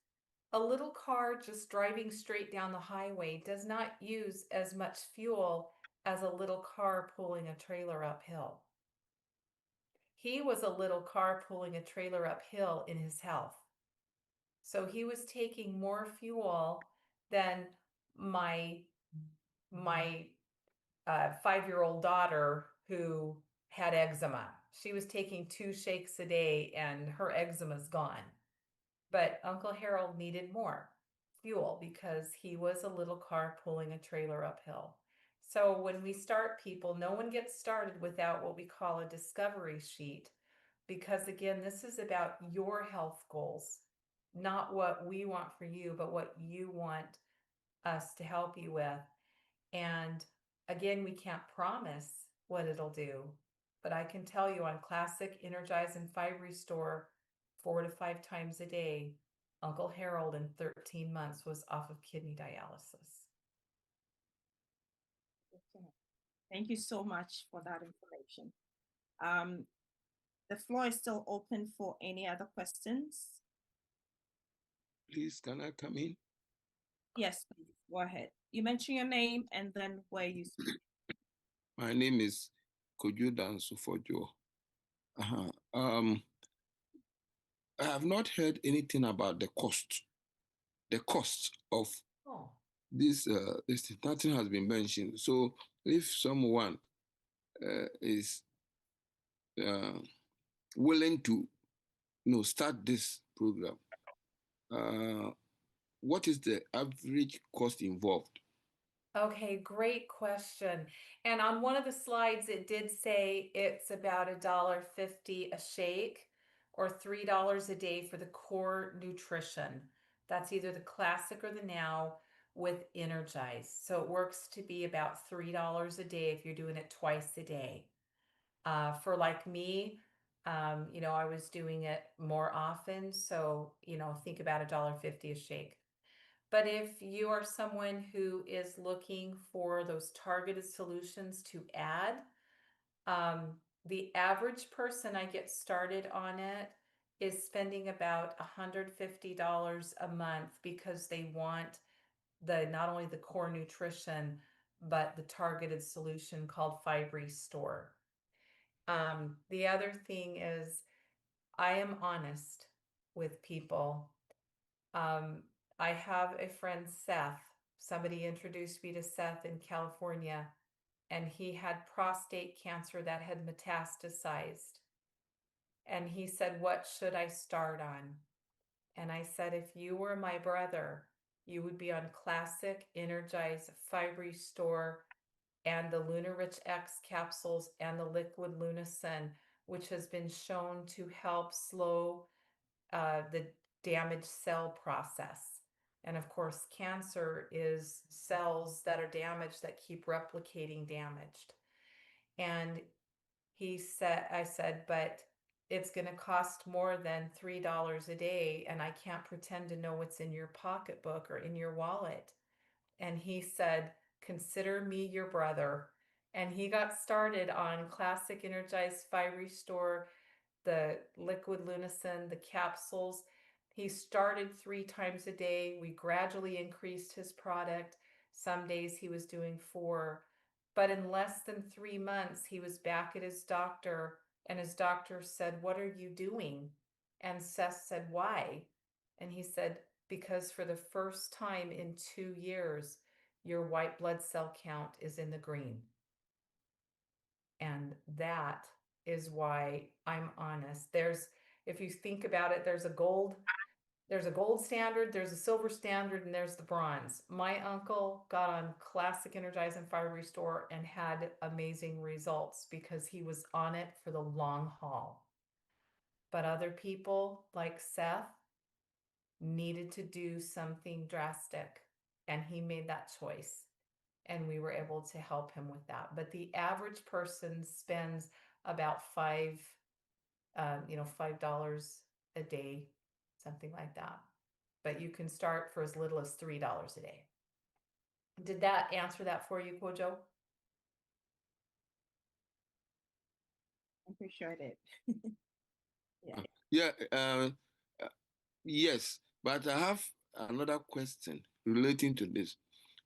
a little car just driving straight down the highway does not use as much fuel as a little car pulling a trailer uphill. He was a little car pulling a trailer uphill in his health. So he was taking more fuel than my 5-year-old daughter who had eczema. She was taking 2 shakes a day and her eczema's gone. But Uncle Harold needed more fuel because he was a little car pulling a trailer uphill. So when we start people, no one gets started without what we call a discovery sheet, because again, this is about your health goals, not what we want for you, but what you want us to help you with. And again, we can't promise what it'll do, But I can tell you on Classic, Energize, and Fiber Restore, 4 to 5 times a day, Uncle Harold in 13 months was off of kidney dialysis. Okay. Thank you so much for that information. The floor is still open for any other questions. Please, can I come in? Yes, please, go ahead. You mention your name and then where you speak. My name is Kojudan Sufojo. I have not heard anything about the cost. The cost of this, nothing has been mentioned. So if someone is willing to, start this program, what is the average cost involved? Okay, great question. And on one of the slides, it did say it's about $1.50 a shake or $3 a day for the core nutrition. That's either the Classic or the Now with Energize. So it works to be about $3 a day if you're doing it twice a day. For like me, I was doing it more often. So, think about $1.50 a shake. But if you are someone who is looking for those targeted solutions to add, the average person I get started on it is spending about $150 a month because they want not only the core nutrition, but the targeted solution called Fiber Restore. The other thing is I am honest with people. I have a friend, Seth. Somebody introduced me to Seth in California, and he had prostate cancer that had metastasized. And he said, "What should I start on?" And I said, "If you were my brother, you would be on Classic, Energize, Fiber Restore, and the Lunar Rich X capsules and the liquid Lunacin, which has been shown to help slow the damaged cell process." And of course, cancer is cells that are damaged that keep replicating damaged. And I said, "But it's going to cost more than $3 a day, and I can't pretend to know what's in your pocketbook or in your wallet." And he said, "Consider me your brother." And he got started on Classic, Energize, Fiber Restore, the liquid Lunacin, the capsules. He started 3 times a day. We gradually increased his product. Some days he was doing 4, but in less than 3 months, he was back at his doctor, and his doctor said, "What are you doing?" And Seth said, "Why?" And he said, "Because for the first time in 2 years, your white blood cell count is in the green." And that is why I'm honest. If you think about it, there's a gold standard, there's a silver standard, and there's the bronze. My uncle got on Classic, Energize, and Fiber Restore and had amazing results because he was on it for the long haul. But other people like Seth needed to do something drastic, and he made that choice. And we were able to help him with that. But the average person spends about $5 a day, something like that. But you can start for as little as $3 a day. Did that answer that for you, Kojo? I'm pretty sure it did. Yes, but I have another question relating to this.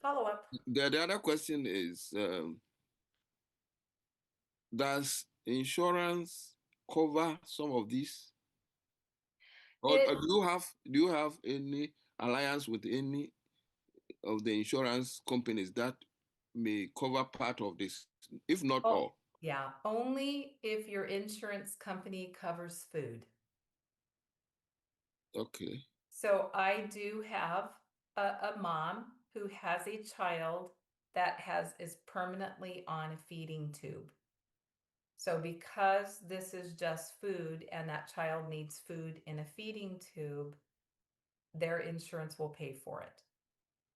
Follow up. The other question is, does insurance cover some of these? Or do you have any alliance with any of the insurance companies that may cover part of this, if not all? Yeah, only if your insurance company covers food. Okay. So I do have a mom who has a child that is permanently on a feeding tube. So because this is just food and that child needs food in a feeding tube, their insurance will pay for it.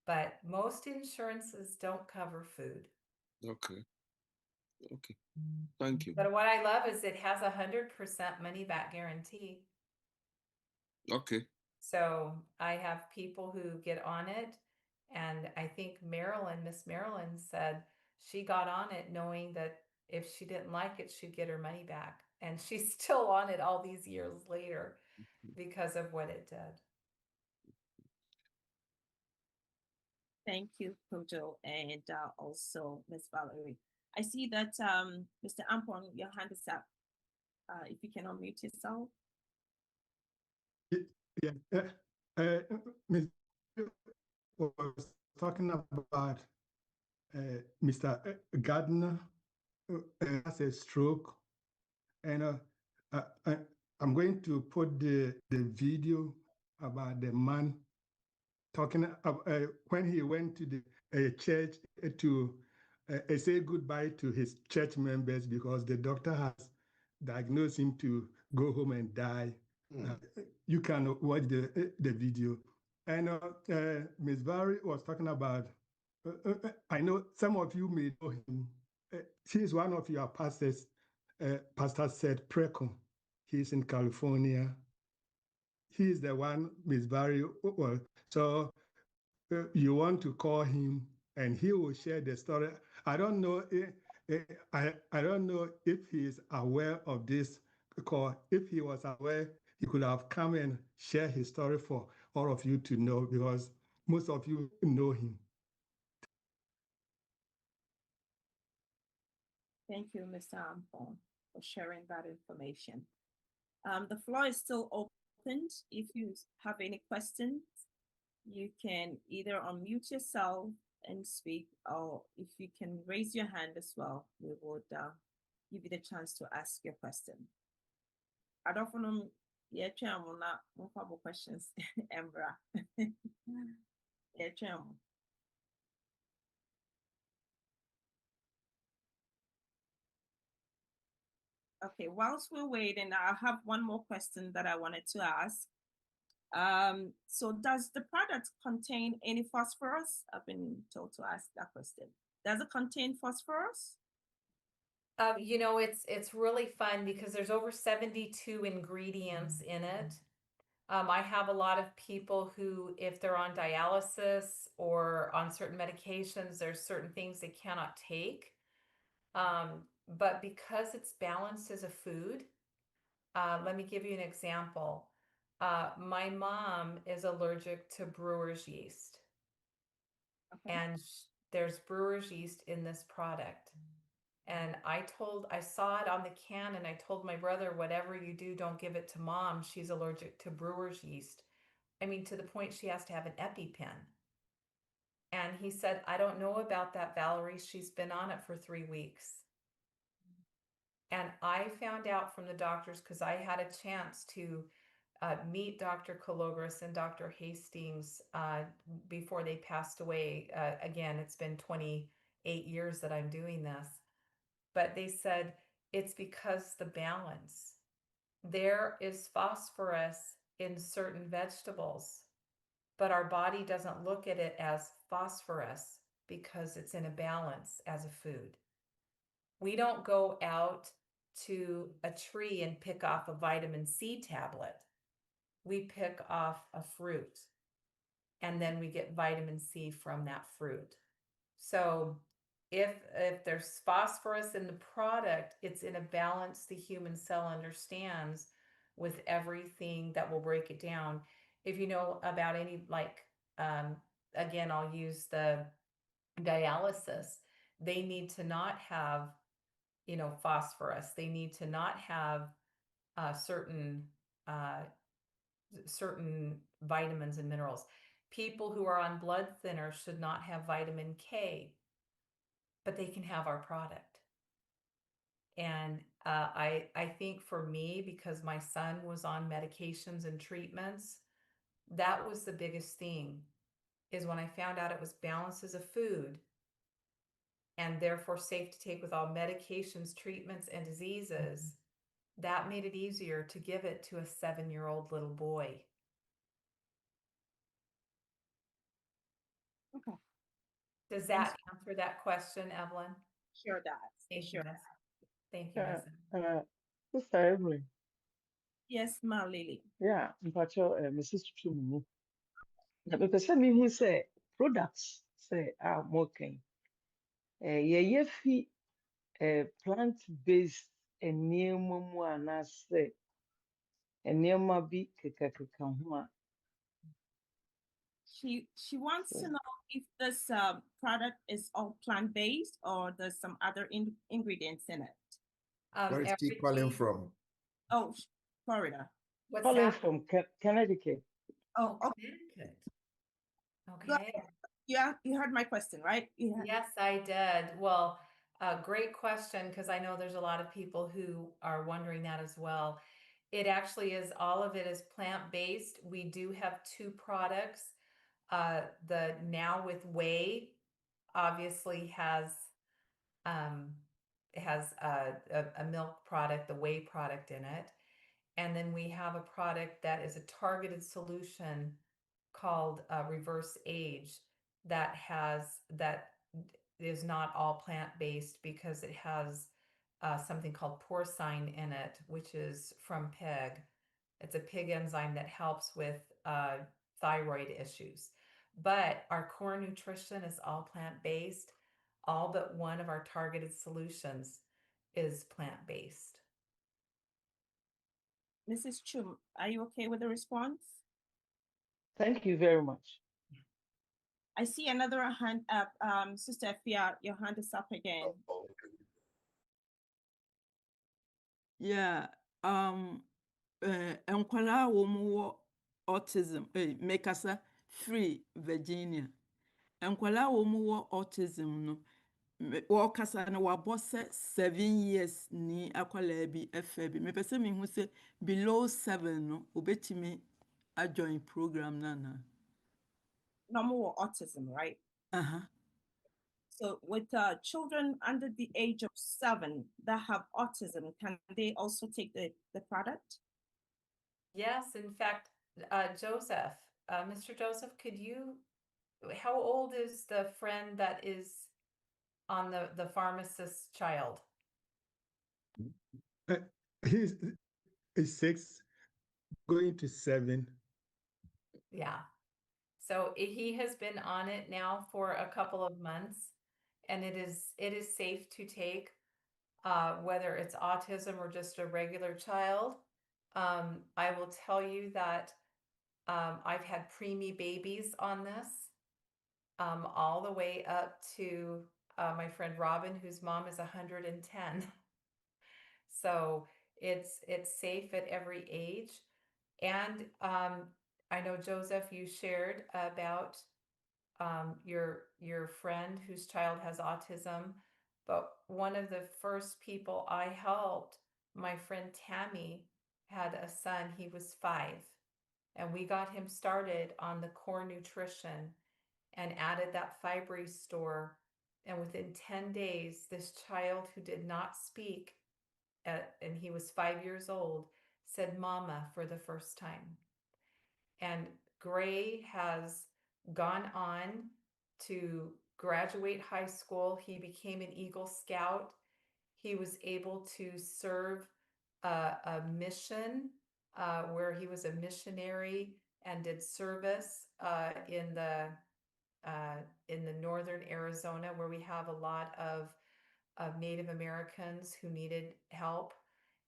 But most insurances don't cover food. Okay. Okay. Thank you. But what I love is it has 100% money back guarantee. Okay. So I have people who get on it, and I think Miss Marilyn said she got on it knowing that if she didn't like it, she'd get her money back. And she's still on it all these years later because of what it did. Thank you, Kojo, and also Ms. Valerie. I see that Mr. Ampon, your hand is up. If you can unmute yourself. Yeah. Ms. was talking about Mr. Gardner has a stroke, and I'm going to put the video about the man talking when he went to the church to say goodbye to his church members because the doctor has diagnosed him to go home and die. You can watch the video. And Ms. Barry was talking about, I know some of you may know him. He's one of your pastors, Pastor Seth Precom. He's in California. He's the one, Ms. Barry, well, so you want to call him and he will share the story. I don't know I don't know if he is aware of this call. If he was aware, he could have come and share his story for all of you to know because most of you know him. Thank you, Mr. Ampon, for sharing that information. The floor is still open. If you have any questions, you can either unmute yourself and speak, or if you can raise your hand as well, we would give you the chance to ask your question. I don't know, yeah, Chairman, no problem questions, Embra. Yeah, Chairman. Okay, whilst we're waiting, I have one more question that I wanted to ask. So does the product contain any phosphorus? I've been told to ask that question. Does it contain phosphorus? You know, it's really fun because there's over 72 ingredients in it. I have a lot of people who, if they're on dialysis or on certain medications, there's certain things they cannot take. But because it's balanced as a food, let me give you an example. My mom is allergic to brewer's yeast. Okay. And there's brewer's yeast in this product. And I saw it on the can and I told my brother, whatever you do, don't give it to mom. She's allergic to brewer's yeast. I mean, to the point she has to have an EpiPen. And he said, I don't know about that, Valerie. She's been on it for 3 weeks. And I found out from the doctors, because I had a chance to meet Dr. Kalogris and Dr. Hastings before they passed away. Again, it's been 28 years that I'm doing this. But they said it's because the balance. There is phosphorus in certain vegetables, but our body doesn't look at it as phosphorus because it's in a balance as a food. We don't go out to a tree and pick off a vitamin C tablet. We pick off a fruit and then we get vitamin C from that fruit. So if there's phosphorus in the product, it's in a balance the human cell understands with everything that will break it down. If you know about any, like, again, I'll use the dialysis, they need to not have, phosphorus. They need to not have certain vitamins and minerals. People who are on blood thinners should not have vitamin K, but they can have our product. And I think for me, because my son was on medications and treatments, that was the biggest thing, is when I found out it was balanced as a food and therefore safe to take with all medications, treatments, and diseases, that made it easier to give it to a 7-year-old little boy. Okay. Does that answer that question, Evelyn? Sure does. Thank you, Sure. Miss. Thank you, Miss. Sister Evelyn, Yes, Ma Lily. yeah, mpacho Mrs. Chumu. Na me pese me hu say products say working. Ye fi plant-based nneɛma mu anaasɛ nneɛma bi kekakeka ho a She wants so to know if this product is all plant-based or there's some other ingredients in it. Where is she calling Everything. from? Oh, Florida. What's calling that? from Connecticut. Oh, okay. Connecticut. Go Okay. ahead. Yeah, you heard my question, right? Yeah. Yes, I did. Well, great question, because I know there's a lot of people who are wondering that as well. It actually is, all of it is plant-based. We do have two products. The Now with Whey obviously has a milk product, the whey product in it. And then we have a product that is a targeted solution called Reverse Age that is not all plant-based because it has something called porcine in it, which is from pig. It's a pig enzyme that helps with thyroid issues. But our core nutrition is all plant-based. All but one of our targeted solutions is plant-based. Mrs. Chum, are you okay with the response? Thank you very much. I see another hand up. Sister Fia, your hand is up again. Yeah. Nkwalaa a wɔn autism, mekasa free Virginia. Nkwalaa a wɔn autism no, wɔkasa no wabɔ sɛ 7 years ni akwalaa bi ɛfɛ bi. Mepɛ sɛ mehu sɛ below 7 no, obetumi join program nana. Normal autism, right? So with children under the age of 7 that have autism, can they also take the product? Yes, in fact, Joseph, Mr. Joseph, how old is the friend that is on the pharmacist's child? He's 6, going to 7. Yeah. So he has been on it now for a couple of months, and it is safe to take, whether it's autism or just a regular child. I will tell you that I've had preemie babies on this, all the way up to my friend Robin, whose mom is 110. So it's safe at every age. And I know, Joseph, you shared about your friend whose child has autism, but one of the first people I helped, my friend Tammy, had a son. He was 5, and we got him started on the core nutrition and added that Fibri store. And within 10 days, this child who did not speak, and he was 5 years old, said mama for the first time. And Gray has gone on to graduate high school. He became an Eagle Scout. He was able to serve a mission where he was a missionary and did service in the northern Arizona, where we have a lot of Native Americans who needed help.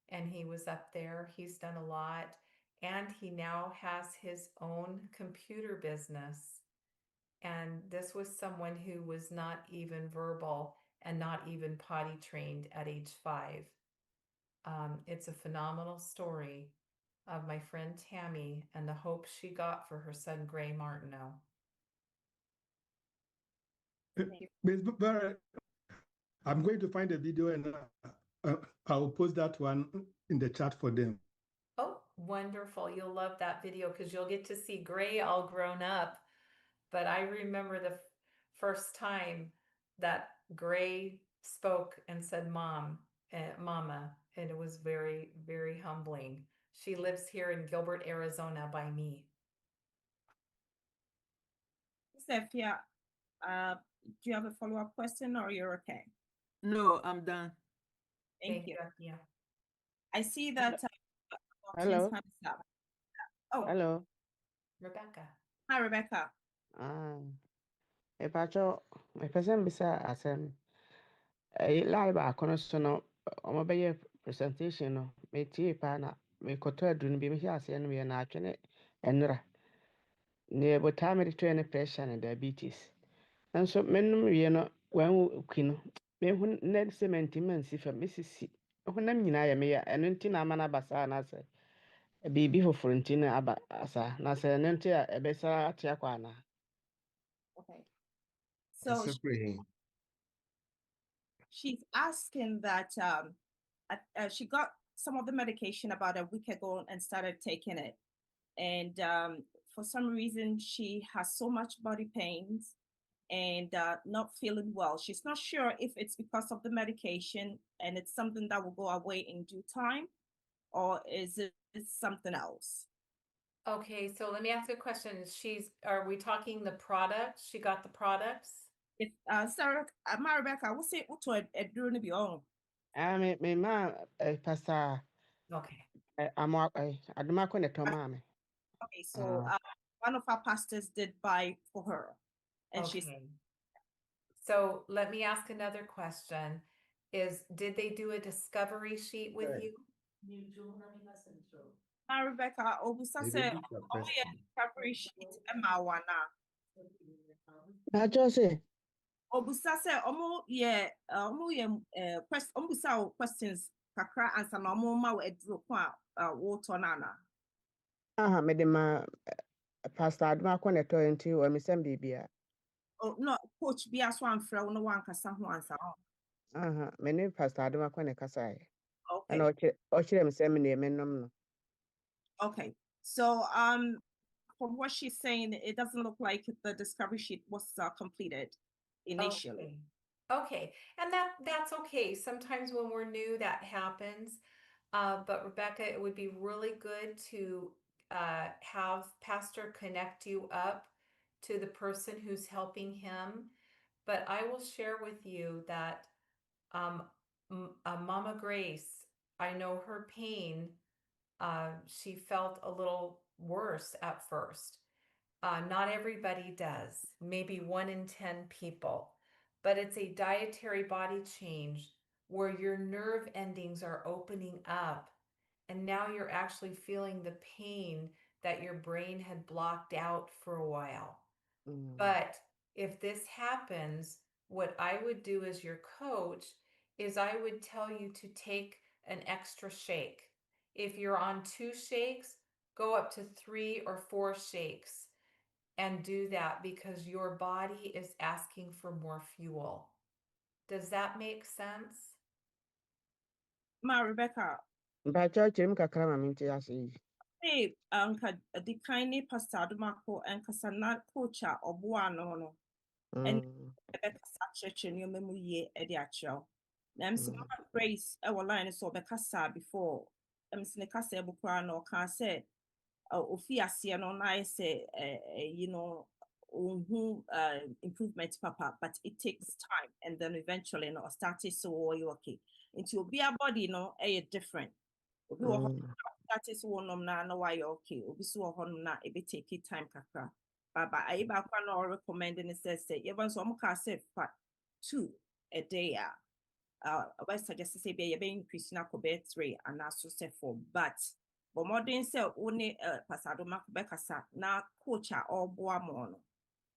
And he was up there. He's done a lot. And he now has his own computer business. And this was someone who was not even verbal and not even potty trained at age 5. It's a phenomenal story of my friend Tammy and the hope she got for her son, Gray Martineau. Ms. Barrett, I'm going to find a video and I'll post that one in the chat for them. Oh, wonderful. You'll love that video because you'll get to see Gray all grown up. But I remember the first time that Gray spoke and said mama, and it was very, very humbling. She lives here in Gilbert, Arizona by me. Sophia, do you have a follow-up question or you're okay? No, I'm done. Thank you. Yeah. I see that Hello. Tim's hand is up. Oh, Hello. Rebecca. hi, Rebecca. Epacho, epesen bisa asem. Live akono so no, omo beye presentation no, me tie pa na me koto aduru no bi me hia ase no me na atwene enra. Ne bota me to ne pressure and diabetes. Nso menum wie no, wan kwi no, me hu na cement man si fa mesisi. Honam nyina ya me ya, eno nti na ama na basa na ase. Bibi foforo nti na aba asa na se eno nti a ebesa atia kwa na. Okay. So she's asking that she got some of the medication about a week ago and started taking it. And for some reason, she has so much body pains and not feeling well. She's not sure if it's because of the medication and it's something that will go away in due time, or is it something else? Okay, so let me ask a question. Are we talking the products? She got the products? If Sarah, Rebecca, we'll say what to do to be on. Me ma pastor. Okay. Aduma ko ne to ma me. Okay, so one of our pastors did buy for her, and she's. So let me ask another question: did they do a discovery sheet with you? Rebecca, Obusa said, "Oh yeah, discovery sheet, Emma wana." Jose. Obusa said, questions kakra answer na ma we edro kwa water nana. Me de ma pastor Aduma ko ne to nti o me sem bibia. Oh no, coach bia so amfra no wan kasa ho answer. Me ne pastor Aduma ko ne kasa e. Okay. And o chire me sem ne me nom no. Okay. So from what she's saying, it doesn't look like the discovery sheet was completed initially. Okay. And that's okay. Sometimes when we're new, that happens. But Rebecca, it would be really good to have Pastor connect you up to the person who's helping him. But I will share with you that Mama Grace, I know her pain. She felt a little worse at first. Not everybody does, maybe 1 in 10 people, but it's a dietary body change where your nerve endings are opening up. And now you're actually feeling the pain that your brain had blocked out for a while. But if this happens, what I would do as your coach is I would tell you to take an extra shake. If you're on 2 shakes, go up to 3 or 4 shakes and do that because your body is asking for more fuel. Does that make sense? Rebecca. Ba church im kakra ma minti ase. Hey, anka the kindly pastor Adumako and kasana coach obuano no. And Rebecca church in your memory edi actual. Nam si Grace line so bekasa before. Sine kasa ebukra no kan say ofi ase no na say improvement papa, but it takes time and then eventually no start so you okay. Into be a body no different. That is one na no why okay. Obi so na e be take time kakra. Baba I ba kwa no recommending says say even so ka say 2 a day I suggest say be you be increase na ko be 3 and also say 4 but modern say only pasado mak be kasa na coach or boa mo no.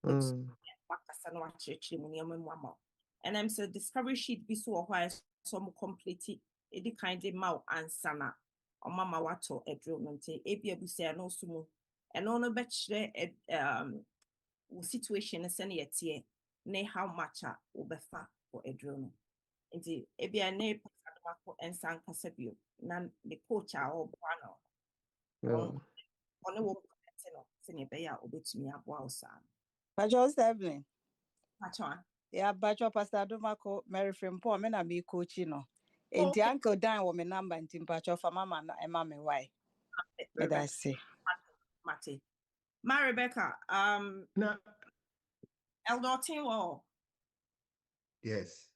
Wakasa no achechire mu ne mu ama. And I'm so discovery sheet be so why some complete it kind of mau answer na mama wato edro nti ebi abusia no sumu eno no be kire situation se na yete ne how much a obefa for edro no nti ebi ane pasadoma ensan kasabio na the coach a obwa no one wo no se ne be ya obetumi aboa osa Pastor Evelyn. Pacha. Yeah, Pastor Domako, Mary Frimpong, me na me coach no. Enti Uncle Dan wo me number nti Pastor for mama na ema me why. Me da say. Mate. Rebecca, No. Elder Tinwo. Yes.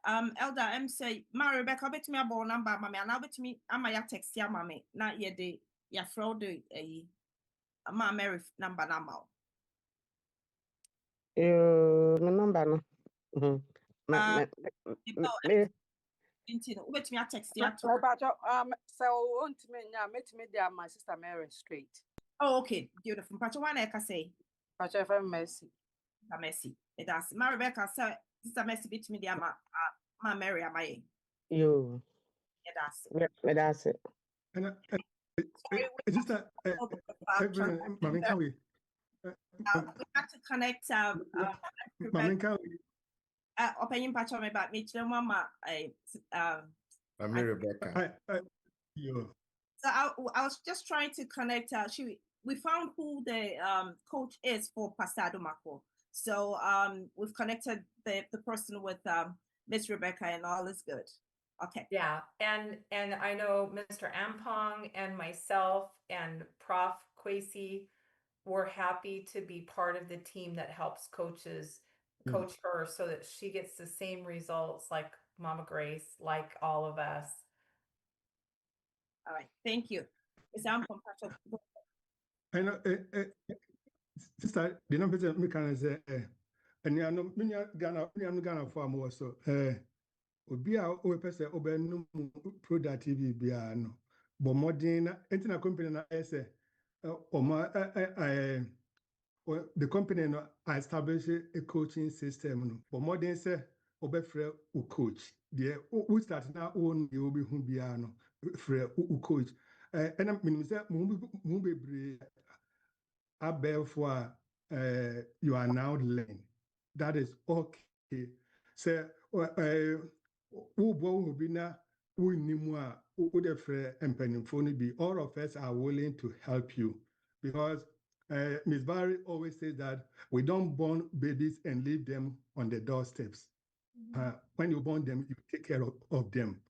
Elder, I'm say, Ma Rebecca, bet me about number, mammy, and I'll bet me, I'm my text ya, mammy, not yet the ya fraud, Ma Mary number. Me number no. Mhm. Me Wait me, I text ya. So won't me now met me there my sister Mary straight. Oh, okay, beautiful. But one I can say, Pacho FM Mercy. Messi. It has Ma Rebecca, sir, Sister Messi bit me there, Ma Mary, am I? you. It has. Me that's it. And it's just that Mami, can we? We have to connect. Mami, can we? Opinion patch on me about me, Mama. Rebecca. So I was just trying to connect. We found who the coach is for Pastor Adomako. So we've connected the person with Miss Rebecca, and all is good. Okay. Yeah, and I know Mr. Ampong and myself and Prof. Kwesi were happy to be part of the team that helps coach her so that she gets the same results like Mama Grace, like all of us. All right, thank you. Mr. Ampong, I know, sister, the number that me can say, and I know, Ghana farm also, obi a wopɛ sɛ wobɛnom product bi biara no bɔ mmɔden na ɛnti na company na ɛyɛ sɛ the company no establish a coaching system no bɔ mmɔden sɛ wobɛfrɛ wo coach deɛ wo start na wɔn deɛ wobɛhu biara no frɛ wo coach ɛna menim sɛ mo bebree abɛɛfo a you are now learning that is okay sɛ all of us are willing to help you because Ms. Barry always says that we don't born babies and leave them on the doorsteps. When you born them, you take care of them.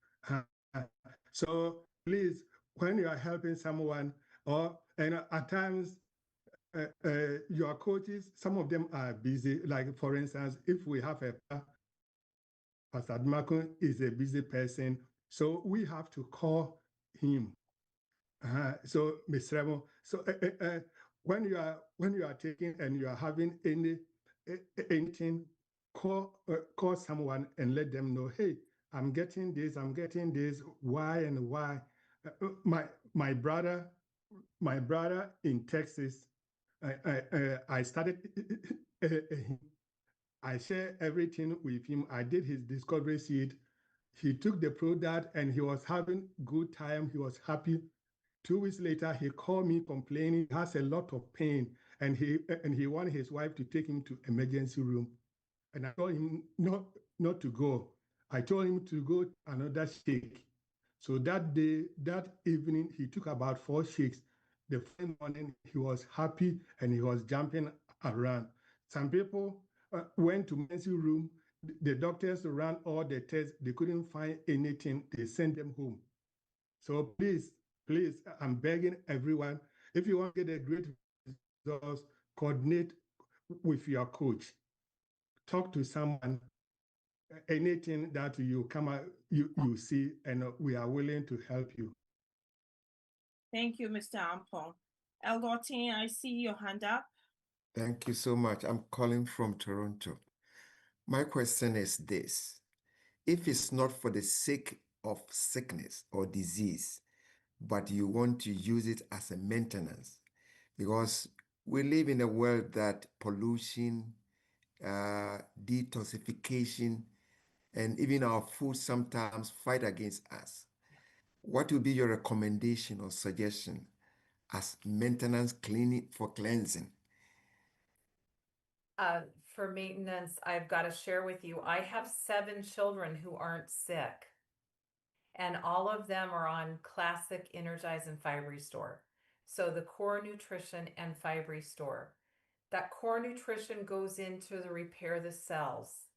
So please, when you are helping someone, and at times your coaches, some of them are busy. Like for instance, if we have Pastor Adomako is a busy person, so we have to call him. So, Mr. Remo, so when you are taking and you are having anything, call someone and let them know, hey, I'm getting this, why and why. My brother in Texas, I started. I share everything with him. I did his discovery seed. He took the product and he was having good time. He was happy. 2 weeks later, he called me complaining he has a lot of pain and he wanted his wife to take him to emergency room. And I told him not to go. I told him to go another shake. So that day, that evening, he took about 4 shakes. The following morning, he was happy and he was jumping around. Some people went to emergency room. The doctors ran all the tests. They couldn't find anything. They sent them home. So please, I'm begging everyone, if you want to get a great results, coordinate with your coach. Talk to someone. Anything that you see, and we are willing to help you. Thank you, Mr. Ampong. Elgortin, I see your hand up. Thank you so much. I'm calling from Toronto. My question is this. If it's not for the sake of sickness or disease, but you want to use it as a maintenance, because we live in a world that pollution, detoxification, and even our food sometimes fight against us. What would be your recommendation or suggestion as maintenance cleaning for cleansing? For maintenance, I've got to share with you, I have 7 children who aren't sick. And all of them are on classic Energize and Fiber Restore. So the core nutrition and Fiber Restore. That core nutrition goes into the repair the cells.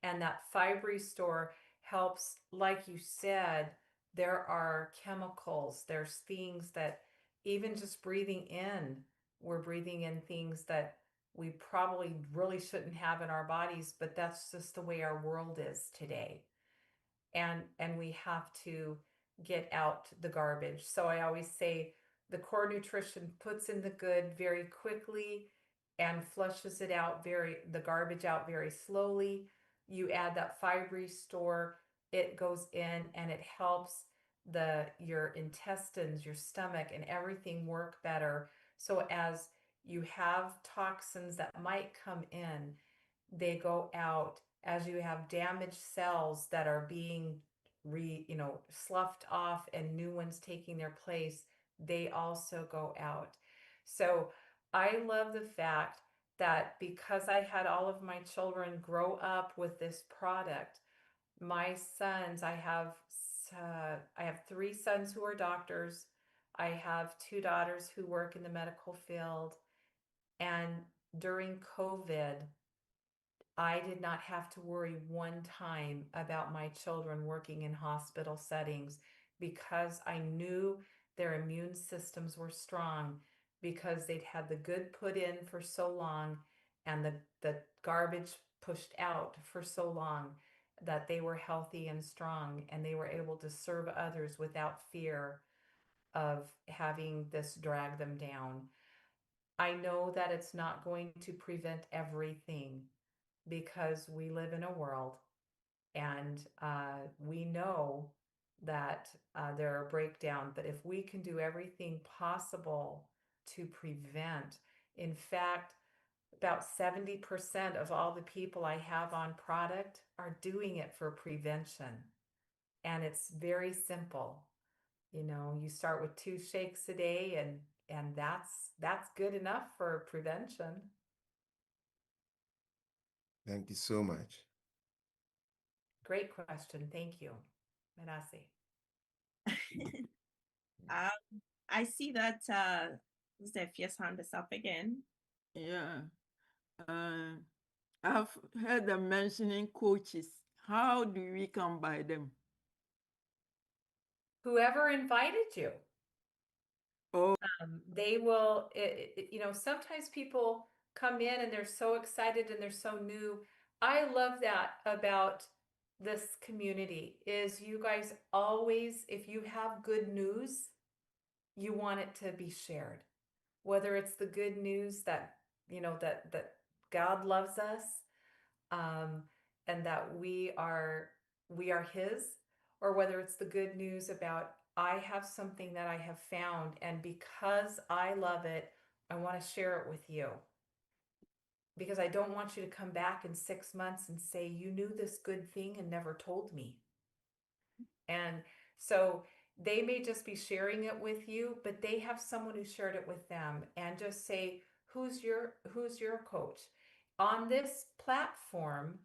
And that Fiber Restore helps, like you said, there are chemicals, there's things that even just breathing in, we're breathing in things that we probably really shouldn't have in our bodies, but that's just the way our world is today. And we have to get out the garbage. So I always say the core nutrition puts in the good very quickly and flushes it out the garbage out very slowly. You add that fiber restore, it goes in and it helps your intestines, your stomach, and everything work better. So as you have toxins that might come in, they go out. As you have damaged cells that are being sloughed off and new ones taking their place, they also go out. So I love the fact that because I had all of my children grow up with this product, my sons, I have 3 sons who are doctors. I have 2 daughters who work in the medical field. And during COVID, I did not have to worry one time about my children working in hospital settings because I knew their immune systems were strong because they'd had the good put in for so long and the garbage pushed out for so long that they were healthy and strong and they were able to serve others without fear of having this drag them down. I know that it's not going to prevent everything because we live in a world and we know that there are breakdowns, but if we can do everything possible to prevent, in fact, about 70% of all the people I have on product are doing it for prevention. And it's very simple. You start with 2 shakes a day and that's good enough for prevention. Thank you so much. Great question. Thank you, Manasi. I see that Zephyr's hand is up again. Yeah. I've heard them mentioning coaches. How do we come by them? Whoever invited you. Oh. They will, sometimes people come in and they're so excited and they're so new. I love that about this community is you guys always, if you have good news, you want it to be shared. Whether it's the good news that, that God loves us, and that we are his, or whether it's the good news about I have something that I have found and because I love it, I want to share it with you. Because I don't want you to come back in 6 months and say you knew this good thing and never told me. And so they may just be sharing it with you, but they have someone who shared it with them and just say, who's your coach? On this platform,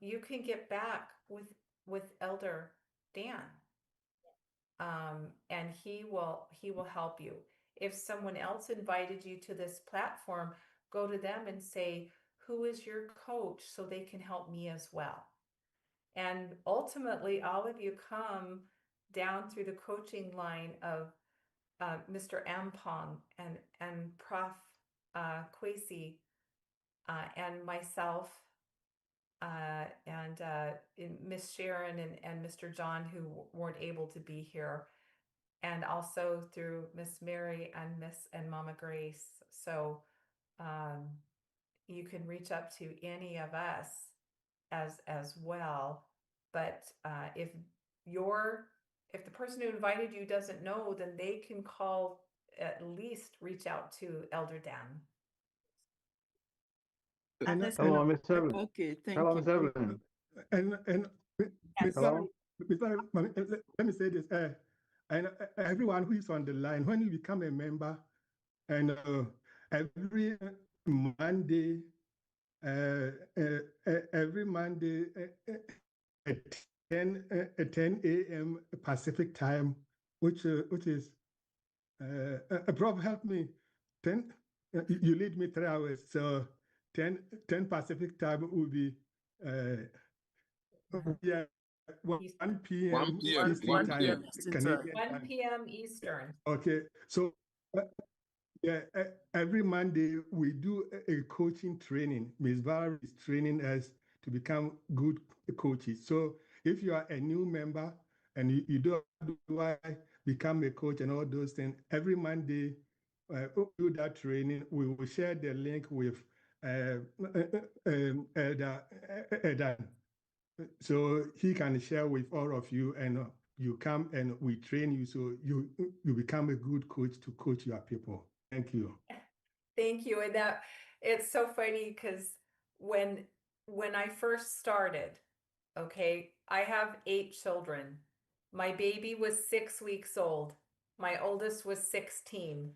you can get back with Elder Dan, and he will help you. If someone else invited you to this platform, go to them and say, who is your coach, so they can help me as well. And ultimately, all of you come down through the coaching line of Mr. Ampong and Prof. Kwesi and myself, and Miss Sharon and Mr. John, who weren't able to be here, and also through Miss Mary and Mama Grace. So you can reach up to any of us as well. But if the person who invited you doesn't know, then they can call, at least reach out to Elder Dan. Hello, Miss Evelyn. Okay, thank Hello, you. Miss Evelyn. And Hello? let me say this. And everyone who is on the line, when you become a member, and every Monday, at 10 a.m. Pacific time, which is Prof, help me. 10. You lead me 3 hours, so 10 Pacific time will be 1 p.m. Eastern time, Canadian time. 1 p.m. Eastern. Okay, so Yeah, every Monday we do a coaching training. Ms. Valerie is training us to become good coaches. So if you are a new member and you don't do I become a coach and all those things, every Monday we do that training. We will share the link with Elder, so he can share with all of you, and you come and we train you so you become a good coach to coach your people. Thank you. Thank you. And that it's so funny because when I first started, okay, I have 8 children. My baby was 6 weeks old. My oldest was 16.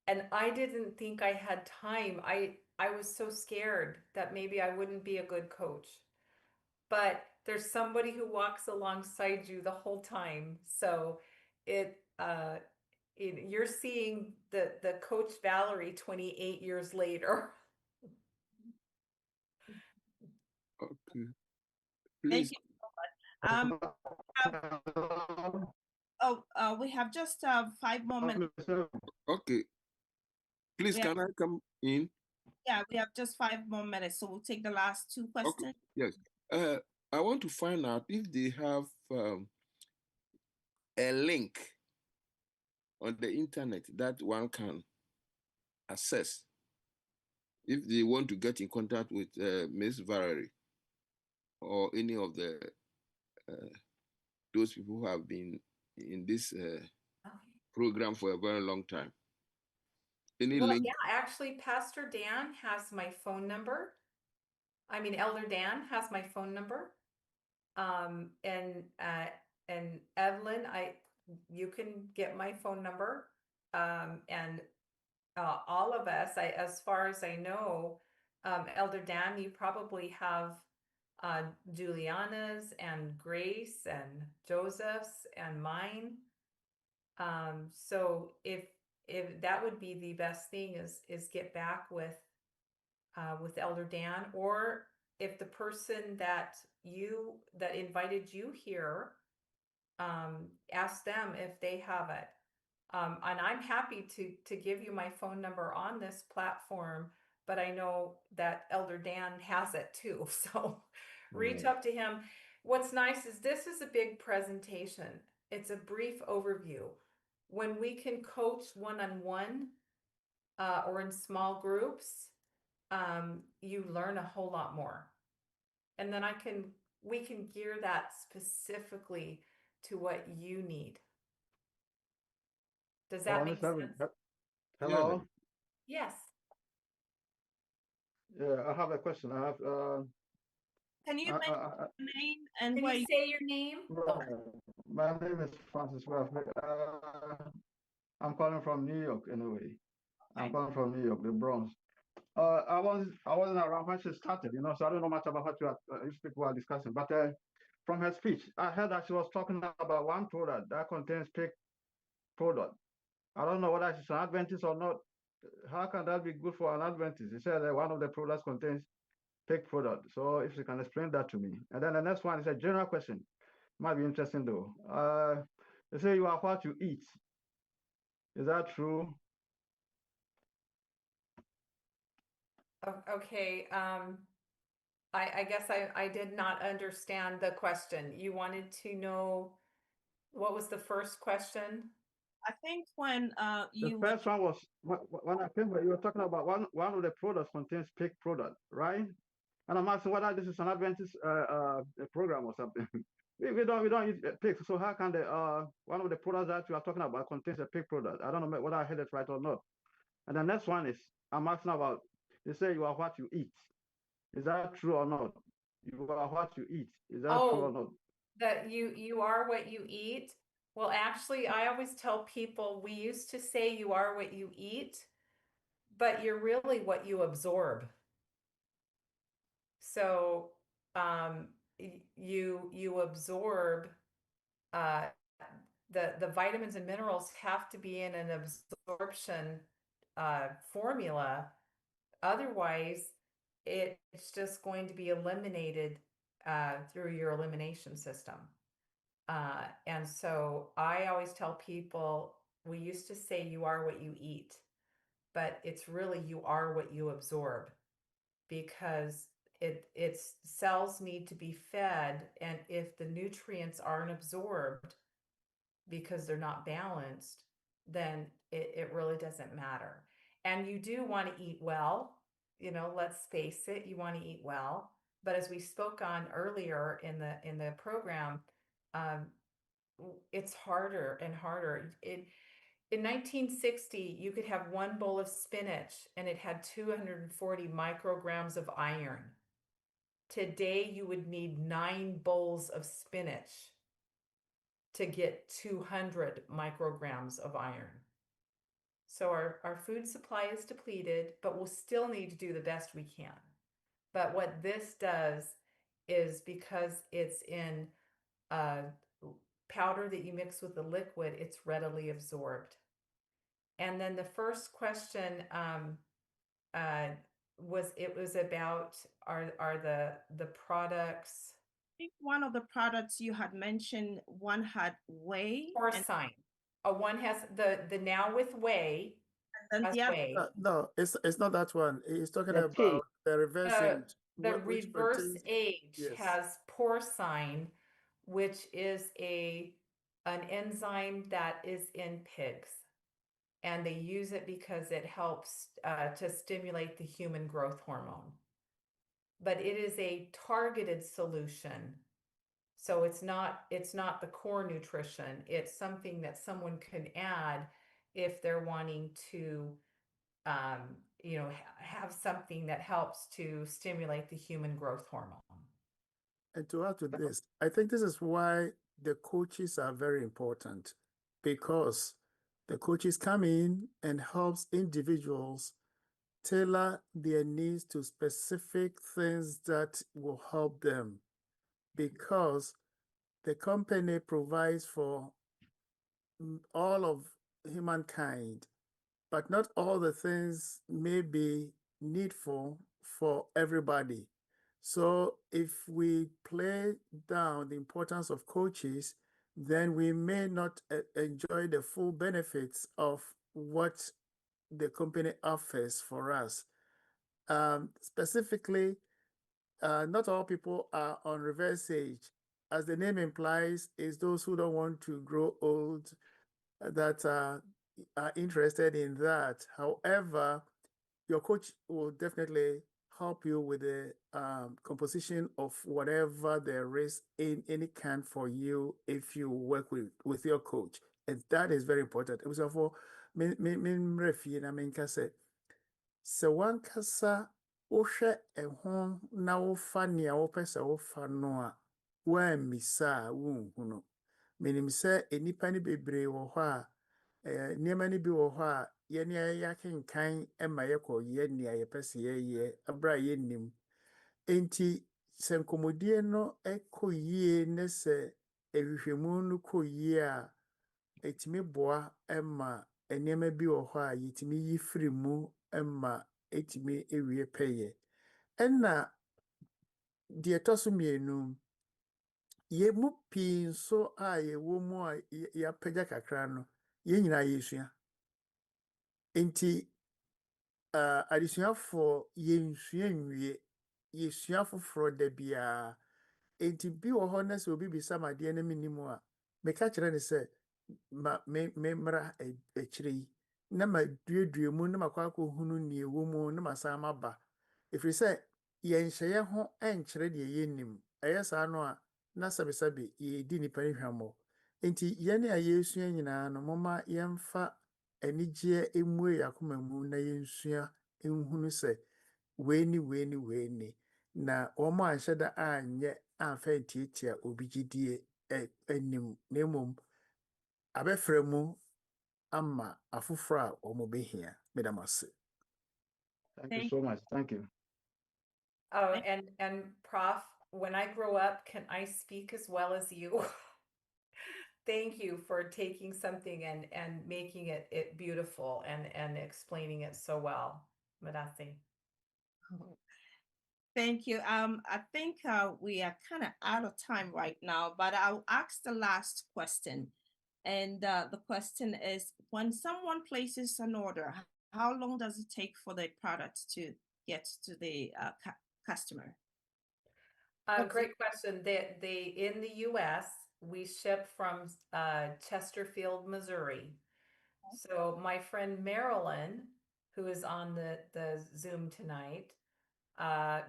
And I didn't think I had time. I was so scared that maybe I wouldn't be a good coach. But there's somebody who walks alongside you the whole time. So it you're seeing the coach Valerie 28 years later. Okay. Thank Please. you we have just 5 more minutes. Okay. Please, We have, can I come in? yeah, we have just 5 more minutes, so we'll take the last 2 questions. Okay. Yes. I want to find out if they have a link on the internet that one can access if they want to get in contact with Miss Valerie or any of the those people who have been in this program for a very long time. Any Well, link? yeah, actually, Pastor Dan has my phone number. I mean, Elder Dan has my phone number. And Evelyn, you can get my phone number. And all of us, as far as I know, Elder Dan, you probably have Juliana's and Grace and Joseph's and mine. So if that would be the best thing is get back with Elder Dan, or if the person that invited you here, ask them if they have it. And I'm happy to give you my phone number on this platform, but I know that Elder Dan has it too. So reach up to him. What's nice is this is a big presentation. It's a brief overview. When we can coach one-on-one or in small groups, you learn a whole lot more. And then we can gear that specifically to what you need. Does that make sense? Hello. Yes. Yeah, I have a question. I have. Can you mention your name and Can where you say your name? My name is Francis Wesley. I'm calling from New York anyway. I'm calling from New York, the Bronx. I wasn't around when she started, so I don't know much about what you people are discussing. But from her speech, I heard that she was talking about one product that contains pig product. I don't know whether she's an Adventist or not. How can that be good for an Adventist? She said that one of the products contains pig product. So if you can explain that to me. And then the next one is a general question. Might be interesting though. They say you are what you eat. Is that true? Okay. I guess I did not understand the question. You wanted to know what was the first question? I think when the first one was when I came here, you were talking about one of the products contains pig product, right? And I'm asking whether this is an Adventist program or something. we don't eat pigs, so how can the one of the products that you are talking about contains a pig product? I don't know whether I heard it right or not. And the next one is I'm asking about. They say you are what you eat. Is that true or not? You are what you eat. Is that true or not? That you are what you eat. Well, actually, I always tell people we used to say you are what you eat, but you're really what you absorb. So you absorb the vitamins and minerals have to be in an absorption formula. Otherwise, it's just going to be eliminated through your elimination system. And so I always tell people we used to say you are what you eat. but it's really you are what you absorb, because its cells need to be fed, and if the nutrients aren't absorbed because they're not balanced, then it really doesn't matter. And you do want to eat well, let's face it, you want to eat well. But as we spoke on earlier in the program, it's harder and harder. In 1960, you could have one bowl of spinach and it had 240 micrograms of iron. Today, you would need 9 bowls of spinach to get 200 micrograms of iron. So our food supply is depleted, but we'll still need to do the best we can. But what this does is, because it's in powder that you mix with the liquid, it's readily absorbed. And then the first question was about are the products. I think one of the products you had mentioned, one had whey. Porcine. One has the Now with Whey. And then the whey. No, it's not that one. He's talking The about tea. the reverse age. The which reverse contains- age yes. has porcine, which is an enzyme that is in pigs. And they use it because it helps to stimulate the human growth hormone. But it is a targeted solution. So it's not the core nutrition. It's something that someone can add if they're wanting to have something that helps to stimulate the human growth hormone. And to add to this, I think this is why the coaches are very important, because the coaches come in and helps individuals tailor their needs to specific things that will help them, because the company provides for all of humankind, but not all the things may be needful for everybody. So if we play down the importance of coaches, then we may not enjoy the full benefits of what the company offers for us. Specifically, not all people are on reverse age. As the name implies, is those who don't want to grow old that are interested in that. However, your coach will definitely help you with the composition of whatever there is in any can for you if you work with your coach. And that is very important. So for me refi na me say, so one kasa wohwɛ ɛho na wofa nea wopɛ sɛ wofa no a woammisa a wonhu no. Menim sɛ nnipa no bebree wɔ hɔ a nneɛma no bi wɔ hɔ a yɛne yɛakenkan ma yɛkɔyɛ nea yɛpɛ sɛ yɛyɛ abra yɛnnim. Enti sɛ nkɔmmɔdie no kɔ yie ne sɛ ahwehwɛmu no kɔ yie a ɛtumi boa ma nneɛma bi wɔ hɔ a yɛtumi yi firi mu ma ɛtumi ewie pɛyɛ. Ɛnna deɛ ɛtɔ so mmienu, yɛmu pii nso a yɛwɔ mu a yɛapagya kakra no, yɛn nyinaa yɛsua. Enti adesuafoɔ yɛnsua nwie, yɛsua foforɔ da biara. Enti bi wɔ hɔ na sɛ obi bisa ma adeɛ no menim a, meka kyerɛ ne sɛ memmra akyire yi na maduadua mu na makɔ akɔhunu nea ɛwɔ mu na masan maba. Ɛfiri sɛ yɛnhyɛ yɛn ho nkyerɛ deɛ yɛnnim. Ɛyɛ saa no a na sɛbesɛbe yɛdi nnipa no hwammɔ. Enti yɛne a yɛsua nyinaa no, momma yɛmfa anigyeɛ mmue yɛakoma mu na yɛnsua nhunu sɛ wei ni na wɔn a anhyɛ da anyɛ amfa ntiatia obi gyidie anim, na mmom abɛfrɛ mu ama afoforɔ a wɔn bɛhia. Meda mo ase. Thank you so much. Thank you. Oh, and Prof, when I grow up, can I speak as well as you? Thank you for taking something and making it beautiful and explaining it so well. Madasi. Thank you. I think we are kind of out of time right now, but I'll ask the last question. And the question is, when someone places an order, How long does it take for the product to get to the customer? Great question. They in the U.S. we ship from Chesterfield, Missouri. So my friend Marilyn, who is on the Zoom tonight,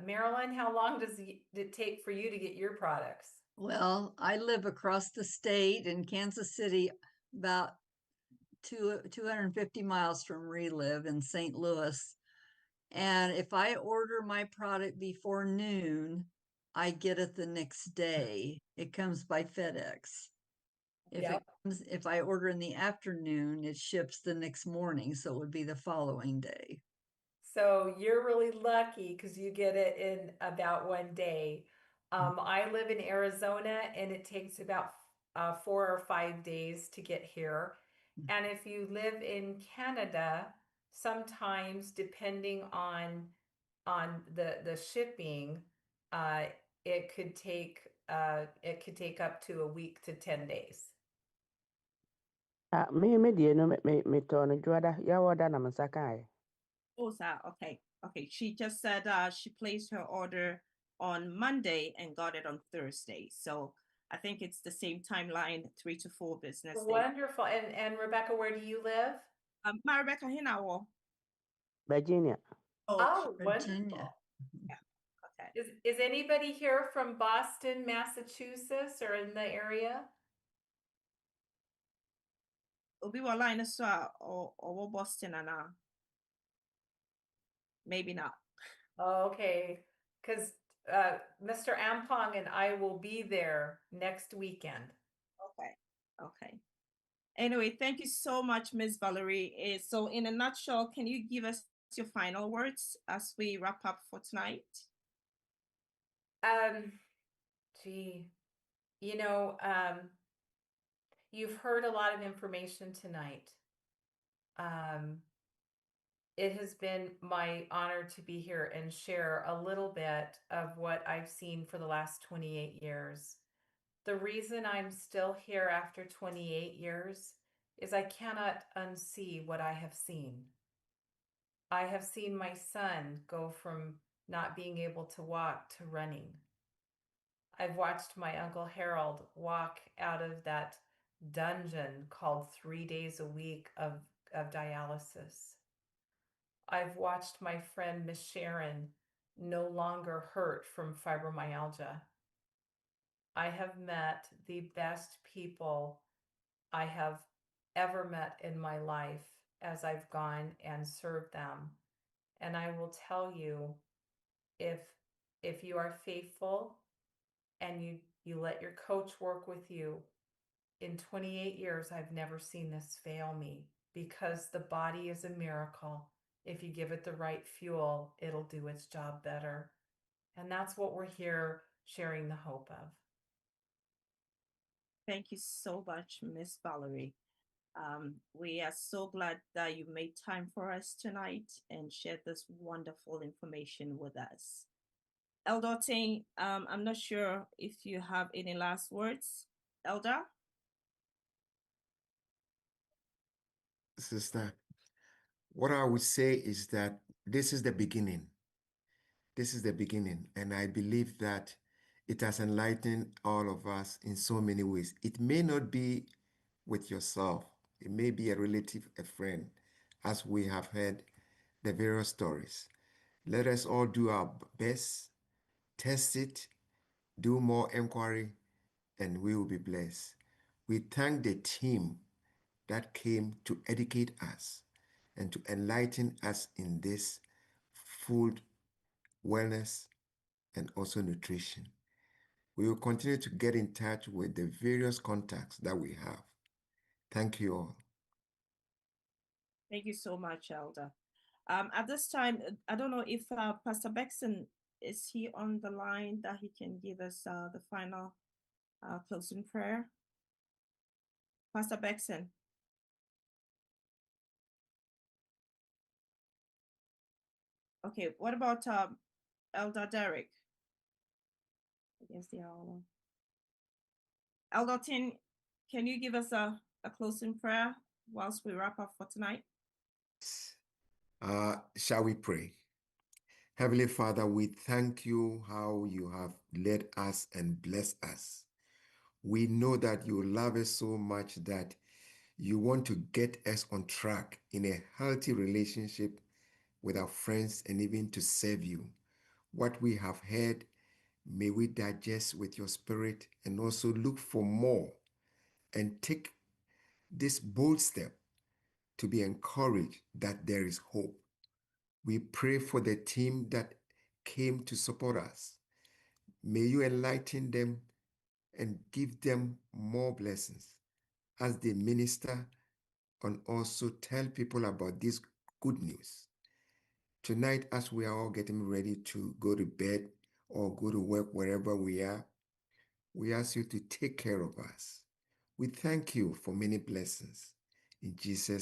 Marilyn, how long does it take for you to get your products? Well, I live across the state in Kansas City, about 250 miles from where we live in St. Louis. And if I order my product before noon, I get it the next day. It comes by FedEx. If I order in the afternoon, it ships the next morning, so it would be the following day. So you're really lucky because you get it in about one day. I live in Arizona and it takes about 4 or 5 days to get here. And if you live in Canada, sometimes depending on the shipping, it could take up to a week to 10 days. Me deɛ no metɔɔ no dwoada yɛwɔda na me nsa kaeɛ. Oh, okay. Okay. She just said she placed her order on Monday and got it on Thursday. So I think it's the same timeline, 3 to 4 business days. Wonderful. And Rebecca, where do you live? My Rebecca Hinawo. Virginia. Oh, Virginia. wonderful. Yeah. Okay. Is anybody here from Boston, Massachusetts, or in the area? Obi wa line or Boston and maybe not. Okay, because Mr. Ampong and I will be there next weekend. Okay. Okay. Anyway, thank you so much, Ms. Valerie. So in a nutshell, can you give us your final words as we wrap up for tonight? Gee, you've heard a lot of information tonight. It has been my honor to be here and share a little bit of what I've seen for the last 28 years. The reason I'm still here after 28 years is I cannot unsee what I have seen. I have seen my son go from not being able to walk to running. I've watched my Uncle Harold walk out of that dungeon called 3 days a week of dialysis. I've watched my friend Miss Sharon no longer hurt from fibromyalgia. I have met the best people I have ever met in my life as I've gone and served them. And I will tell you, if you are faithful and you let your coach work with you, in 28 years, I've never seen this fail me, because the body is a miracle. If you give it the right fuel, it'll do its job better. And that's what we're here sharing the hope of. Thank you so much, Miss Valerie. We are so glad that you made time for us tonight and shared this wonderful information with us. Elder Ting, I'm not sure if you have any last words. Elder? Sister, what I would say is that this is the beginning. This is the beginning. And I believe that it has enlightened all of us in so many ways. It may not be with yourself. It may be a relative, a friend, as we have heard the various stories. Let us all do our best, test it, do more inquiry, and we will be blessed. We thank the team that came to educate us and to enlighten us in this food, wellness, and also nutrition. We will continue to get in touch with the various contacts that we have. Thank you all. Thank you so much, Elder. At this time, I don't know if Pastor Beckson, is he on the line that he can give us the final closing prayer? Pastor Beckson. Okay, what about Elder Derek? I guess they are all on. Elder Tin, can you give us a closing prayer whilst we wrap up for tonight? Shall we pray? Heavenly Father, we thank you how you have led us and blessed us. We know that you love us so much that you want to get us on track in a healthy relationship with our friends and even to serve you. What we have heard, may we digest with your spirit and also look for more and take this bold step to be encouraged that there is hope. We pray for the team that came to support us. May you enlighten them and give them more blessings as they minister and also tell people about this good news. Tonight, as we are all getting ready to go to bed or go to work wherever we are, we ask you to take care of us. We thank you for many blessings. In Jesus'